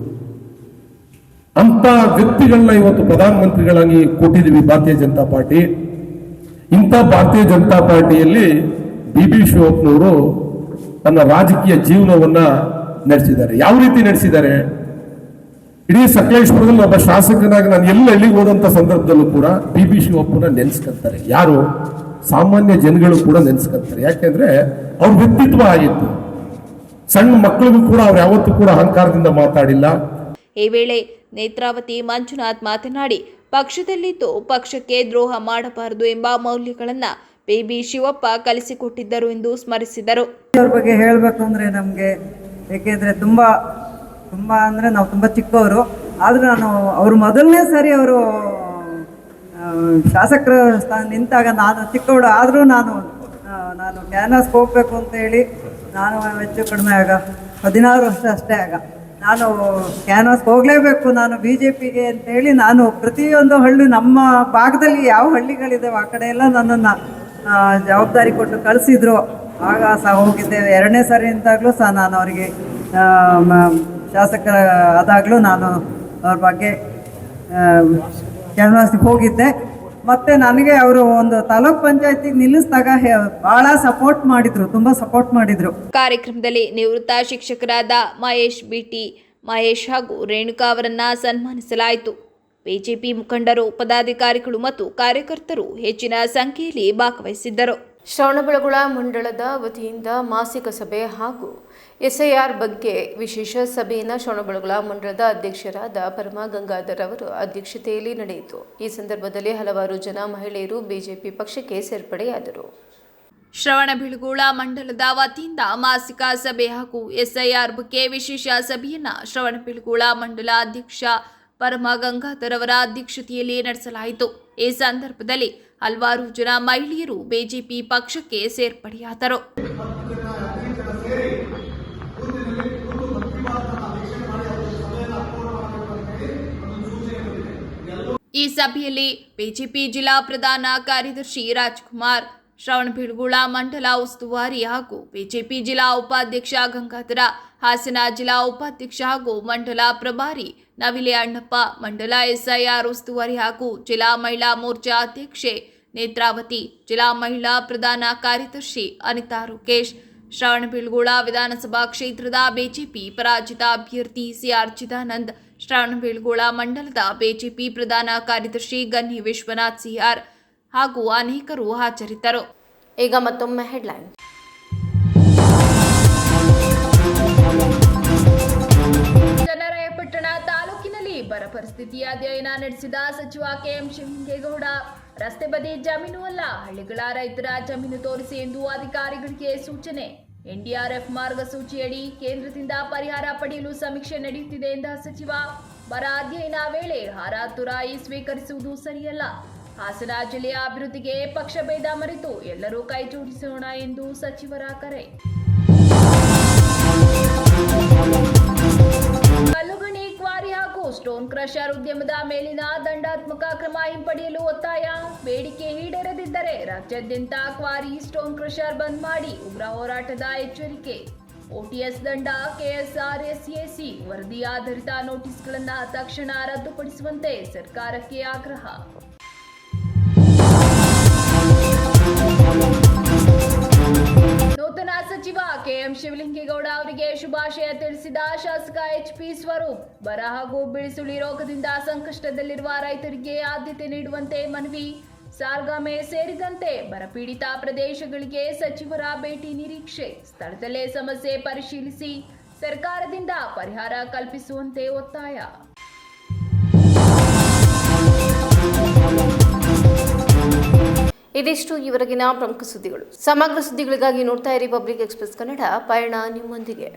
[SPEAKER 17] ಅಂತ ವ್ಯಕ್ತಿಗಳನ್ನ ಇವತ್ತು ಪ್ರಧಾನಮಂತ್ರಿಗಳಾಗಿ ಕೊಟ್ಟಿದ್ದೀವಿ ಭಾರತೀಯ ಜನತಾ ಪಾರ್ಟಿ. ಇಂಥ ಭಾರತೀಯ ಜನತಾ ಪಾರ್ಟಿಯಲ್ಲಿ ಬಿಬಿ ಶಿವಪ್ಪನವರು ತನ್ನ ರಾಜಕೀಯ ಜೀವನವನ್ನ ನಡೆಸಿದ್ದಾರೆ. ಯಾವ ರೀತಿ ನಡೆಸಿದ್ದಾರೆ? ಇಡೀ ಸಕಲೇಶ್ಪುರದಲ್ಲಿ ಒಬ್ಬ ಶಾಸಕನಾಗಿ ನಾನು ಎಲ್ಲಿಗೆ ಹೋದಂತ ಸಂದರ್ಭದಲ್ಲೂ ಕೂಡ ಬಿಬಿ ಶಿವಪ್ಪನ ನೆನೆಸ್ಕೊಂತಾರೆ. ಯಾರು? ಸಾಮಾನ್ಯ ಜನಗಳು ಕೂಡ ನೆನೆಸ್ಕೊಂತಾರೆ. ಯಾಕೆಂದ್ರೆ ಅವ್ರ ವ್ಯಕ್ತಿತ್ವ ಆಗಿತ್ತು. ಸಣ್ಣ ಮಕ್ಕಳಿಗೂ ಕೂಡ ಅವ್ರು ಯಾವತ್ತೂ ಕೂಡ ಅಹಂಕಾರದಿಂದ ಮಾತಾಡಿಲ್ಲ.
[SPEAKER 2] ಈ ವೇಳೆ ನೇತ್ರಾವತಿ ಮಂಜುನಾಥ್ ಮಾತನಾಡಿ, ಪಕ್ಷದಲ್ಲಿದ್ದು ಪಕ್ಷಕ್ಕೆ ದ್ರೋಹ ಮಾಡಬಾರದು ಎಂಬ ಮೌಲ್ಯಗಳನ್ನು ಬಿಬಿ ಶಿವಪ್ಪ ಕಲಿಸಿಕೊಟ್ಟಿದ್ದರು ಎಂದು ಸ್ಮರಿಸಿದರು.
[SPEAKER 18] ಅವ್ರ ಬಗ್ಗೆ ಹೇಳಬೇಕು ಅಂದರೆ ನಮಗೆ, ಏಕೆಂದರೆ ತುಂಬ ಅಂದರೆ ನಾವು ತುಂಬ ಚಿಕ್ಕವರು. ಆದರೂ ನಾನು ಅವರು ಮೊದಲನೇ ಸಾರಿ ಅವರು ಶಾಸಕರ ಸ್ಥಾನ ನಿಂತಾಗ ನಾನು ಚಿಕ್ಕವಳು, ಆದರೂ ನಾನು ಕ್ಯಾನ್ವಾಸ್ಗೆ ಹೋಗಬೇಕು ಅಂತ ಹೇಳಿ ನಾನು ಹೆಚ್ಚು ಕಡಿಮೆ ಆಗ 16 ವರ್ಷ ಅಷ್ಟೇ. ಆಗ ನಾನು ಕ್ಯಾನ್ವಾಸ್ಗೆ ಹೋಗಲೇಬೇಕು, ನಾನು BJPಗೆ ಅಂತೇಳಿ ನಾನು ಪ್ರತಿಯೊಂದು ಹಳ್ಳಿ, ನಮ್ಮ ಭಾಗದಲ್ಲಿ ಯಾವ ಹಳ್ಳಿಗಳಿದ್ದಾವೆ ಆ ಕಡೆ ಎಲ್ಲ ನನ್ನನ್ನು ಜವಾಬ್ದಾರಿ ಕೊಟ್ಟು ಕಳಿಸಿದ್ರು. ಆಗ ಸಹ ಹೋಗಿದ್ದೆ. 2ನೇ ಸಾರಿ ನಿಂತಾಗಲೂ ಸಹ ನಾನು ಅವರಿಗೆ ಶಾಸಕರ ಆದಾಗಲೂ ನಾನು ಅವ್ರ ಬಗ್ಗೆ ಕ್ಯಾನ್ವಾಸ್ಗೆ ಹೋಗಿದ್ದೆ. ಮತ್ತು ನನಗೆ ಅವರು ಒಂದು ತಾಲೂಕ್ ಪಂಚಾಯತಿಗೆ ನಿಲ್ಲಿಸಿದಾಗ ಭಾಳ ಸಪೋರ್ಟ್ ಮಾಡಿದರು, ತುಂಬ ಸಪೋರ್ಟ್ ಮಾಡಿದರು.
[SPEAKER 2] ಕಾರ್ಯಕ್ರಮದಲ್ಲಿ ನಿವೃತ್ತ ಶಿಕ್ಷಕರಾದ ಮಹೇಶ್ ಬಿಟಿ ಮಹೇಶ್ ಹಾಗೂ ರೇಣುಕಾ ಅವರನ್ನ ಸನ್ಮಾನಿಸಲಾಯಿತು. ಬಿಜೆಪಿ ಮುಖಂಡರು, ಪದಾಧಿಕಾರಿಗಳು ಮತ್ತು ಕಾರ್ಯಕರ್ತರು ಹೆಚ್ಚಿನ ಸಂಖ್ಯೆಯಲ್ಲಿ ಭಾಗವಹಿಸಿದ್ದರು.
[SPEAKER 1] ಶ್ರವಣಬೆಳಗೊಳ ಮಂಡಳದ ವತಿಯಿಂದ ಮಾಸಿಕ ಸಭೆ ಹಾಗೂ ಎಸ್ಐಆರ್ ಬಗ್ಗೆ ವಿಶೇಷ ಸಭೆಯನ್ನು ಶ್ರವಣಬೆಳಗೊಳ ಮಂಡಳದ ಅಧ್ಯಕ್ಷರಾದ ಪರಮ ಗಂಗಾಧರ್ ಅವರ ಅಧ್ಯಕ್ಷತೆಯಲ್ಲಿ ನಡೆಯಿತು. ಈ ಸಂದರ್ಭದಲ್ಲಿ ಹಲವಾರು ಜನ ಮಹಿಳೆಯರು ಬಿಜೆಪಿ ಪಕ್ಷಕ್ಕೆ ಸೇರ್ಪಡೆಯಾದರು.
[SPEAKER 2] ಶ್ರವಣಬೆಳಗೊಳ ಮಂಡಲದ ವತಿಯಿಂದ ಮಾಸಿಕ ಸಭೆ ಹಾಗೂ ಎಸ್ಐಆರ್ ಬಗ್ಗೆ ವಿಶೇಷ ಸಭೆಯನ್ನು ಶ್ರವಣಬೆಳಗೊಳ ಮಂಡಲ ಅಧ್ಯಕ್ಷ ಪರಮ ಗಂಗಾಧರ್ ಅವರ ಅಧ್ಯಕ್ಷತೆಯಲ್ಲಿ ನಡೆಸಲಾಯಿತು. ಈ ಸಂದರ್ಭದಲ್ಲಿ ಹಲವಾರು ಜನ ಮಹಿಳೆಯರು ಬಿಜೆಪಿ ಪಕ್ಷಕ್ಕೆ ಸೇರ್ಪಡೆಯಾದರು. ಈ ಸಭೆಯಲ್ಲಿ ಬಿಜೆಪಿ ಜಿಲ್ಲಾ ಪ್ರಧಾನ ಕಾರ್ಯದರ್ಶಿ ರಾಜ್ಕುಮಾರ್, ಶ್ರವಣಬೆಳಗೊಳ ಮಂಡಲ ಉಸ್ತುವಾರಿ ಹಾಗೂ ಬಿಜೆಪಿ ಜಿಲ್ಲಾ ಉಪಾಧ್ಯಕ್ಷ ಗಂಗಾಧರ, ಹಾಸನ ಜಿಲ್ಲಾ ಉಪಾಧ್ಯಕ್ಷ ಹಾಗೂ ಮಂಡಲ ಪ್ರಭಾರಿ ನವಿಲೆ ಅಣ್ಣಪ್ಪ, ಮಂಡಲ ಎಸ್ಐಆರ್ ಉಸ್ತುವಾರಿ ಹಾಗೂ ಜಿಲ್ಲಾ ಮಹಿಳಾ ಮೋರ್ಚಾ ಅಧ್ಯಕ್ಷೆ ನೇತ್ರಾವತಿ, ಜಿಲ್ಲಾ ಮಹಿಳಾ ಪ್ರಧಾನ ಕಾರ್ಯದರ್ಶಿ ಅನಿತಾ ರುಕೇಶ್, ಶ್ರವಣಬೆಳಗೊಳ ವಿಧಾನಸಭಾ ಕ್ಷೇತ್ರದ ಬಿಜೆಪಿ ಪರಾಜಿತ ಅಭ್ಯರ್ಥಿ ಸಿಆರ್ ಚಿದಾನಂದ್, ಶ್ರವಣಬೆಳಗೊಳ ಮಂಡಲದ ಬಿಜೆಪಿ ಪ್ರಧಾನ ಕಾರ್ಯದರ್ಶಿ ಗನ್ನಿ ವಿಶ್ವನಾಥ್ ಸಿಆರ್ ಹಾಗೂ ಅನೇಕರು ಹಾಜರಿದ್ದರು.
[SPEAKER 1] ಈಗ ಮತ್ತೊಮ್ಮೆ ಹೆಡ್ಲೈನ್.
[SPEAKER 2] ಚನ್ನರಾಯಪಟ್ಟಣ ತಾಲೂಕಿನಲ್ಲಿ ಬರ ಪರಿಸ್ಥಿತಿಯ ಅಧ್ಯಯನ ನಡೆಸಿದ ಸಚಿವ ಕೆಎಂ ಶಿವಲಿಂಗೇಗೌಡ. ರಸ್ತೆ ಬದಿ ಜಮೀನು ಅಲ್ಲ, ಹಳ್ಳಿಗಳ ರೈತರ ಜಮೀನು ತೋರಿಸಿ ಎಂದು ಅಧಿಕಾರಿಗಳಿಗೆ ಸೂಚನೆ. ಎನ್ಡಿಆರ್ಎಫ್ ಮಾರ್ಗಸೂಚಿಯಡಿ ಕೇಂದ್ರದಿಂದ ಪರಿಹಾರ ಪಡೆಯಲು ಸಮೀಕ್ಷೆ ನಡೆಯುತ್ತಿದೆ ಎಂದ ಸಚಿವ. ಬರ ಅಧ್ಯಯನ ವೇಳೆ ಹಾರ ತುರಾಯಿ ಸ್ವೀಕರಿಸುವುದು ಸರಿಯಲ್ಲ. ಹಾಸನ ಜಿಲ್ಲೆಯ ಅಭಿವೃದ್ಧಿಗೆ ಪಕ್ಷಭೇದ ಮರೆತು ಎಲ್ಲರೂ ಕೈ ಜೋಡಿಸೋಣ ಎಂದು ಸಚಿವರ ಕರೆ. ಕಲ್ಲುಗಣಿ ಕ್ವಾರಿ ಹಾಗೂ ಸ್ಟೋನ್ ಕ್ರಷರ್ ಉದ್ಯಮದ ಮೇಲಿನ ದಂಡಾತ್ಮಕ ಕ್ರಮ ಹಿಂಪಡೆಯಲು ಒತ್ತಾಯ. ಬೇಡಿಕೆ ಈಡೇರದಿದ್ದರೆ ರಾಜ್ಯಾದ್ಯಂತ ಕ್ವಾರಿ, ಸ್ಟೋನ್ ಕ್ರಷರ್ ಬಂದ್ ಮಾಡಿ ಉಗ್ರ ಹೋರಾಟದ ಎಚ್ಚರಿಕೆ. ಓಟಿಎಸ್ ದಂಡ, ಕೆಎಸ್ಆರ್ಎಸ್ಎಸಿ ವರದಿ ಆಧಾರಿತ ನೋಟಿಸ್ಗಳನ್ನು ತಕ್ಷಣ ರದ್ದುಪಡಿಸುವಂತೆ ಸರ್ಕಾರಕ್ಕೆ ಆಗ್ರಹ. ನೂತನ ಸಚಿವ ಕೆಎಂ ಶಿವಲಿಂಗೇಗೌಡ ಅವರಿಗೆ ಶುಭಾಶಯ ತಿಳಿಸಿದ ಶಾಸಕ ಎಚ್ಪಿ ಸ್ವರೂಪ್. ಬರ ಹಾಗೂ ಬಿಳಿಸುಳಿ ರೋಗದಿಂದ ಸಂಕಷ್ಟದಲ್ಲಿರುವ ರೈತರಿಗೆ ಆದ್ಯತೆ ನೀಡುವಂತೆ ಮನವಿ. ಸಾರ್ಗಾಮೆ ಸೇರಿದಂತೆ ಬರಪೀಡಿತ ಪ್ರದೇಶಗಳಿಗೆ ಸಚಿವರ ಭೇಟಿ ನಿರೀಕ್ಷೆ. ಸ್ಥಳದಲ್ಲೇ ಸಮಸ್ಯೆ ಪರಿಶೀಲಿಸಿ ಸರ್ಕಾರದಿಂದ ಪರಿಹಾರ ಕಲ್ಪಿಸುವಂತೆ ಒತ್ತಾಯ.
[SPEAKER 1] ಇದಿಷ್ಟು ಇವರೆಗಿನ ಪ್ರಮುಖ ಸುದ್ದಿಗಳು. ಸಮಗ್ರ ಸುದ್ದಿಗಳಿಗಾಗಿ ನೋಡ್ತಾ ಇರಿ ಪಬ್ಲಿಕ್ ಎಕ್ಸ್‌ಪ್ರೆಸ್ ಕನ್ನಡ. ಪಯಣ ನಿಮ್ಮೊಂದಿಗೆ.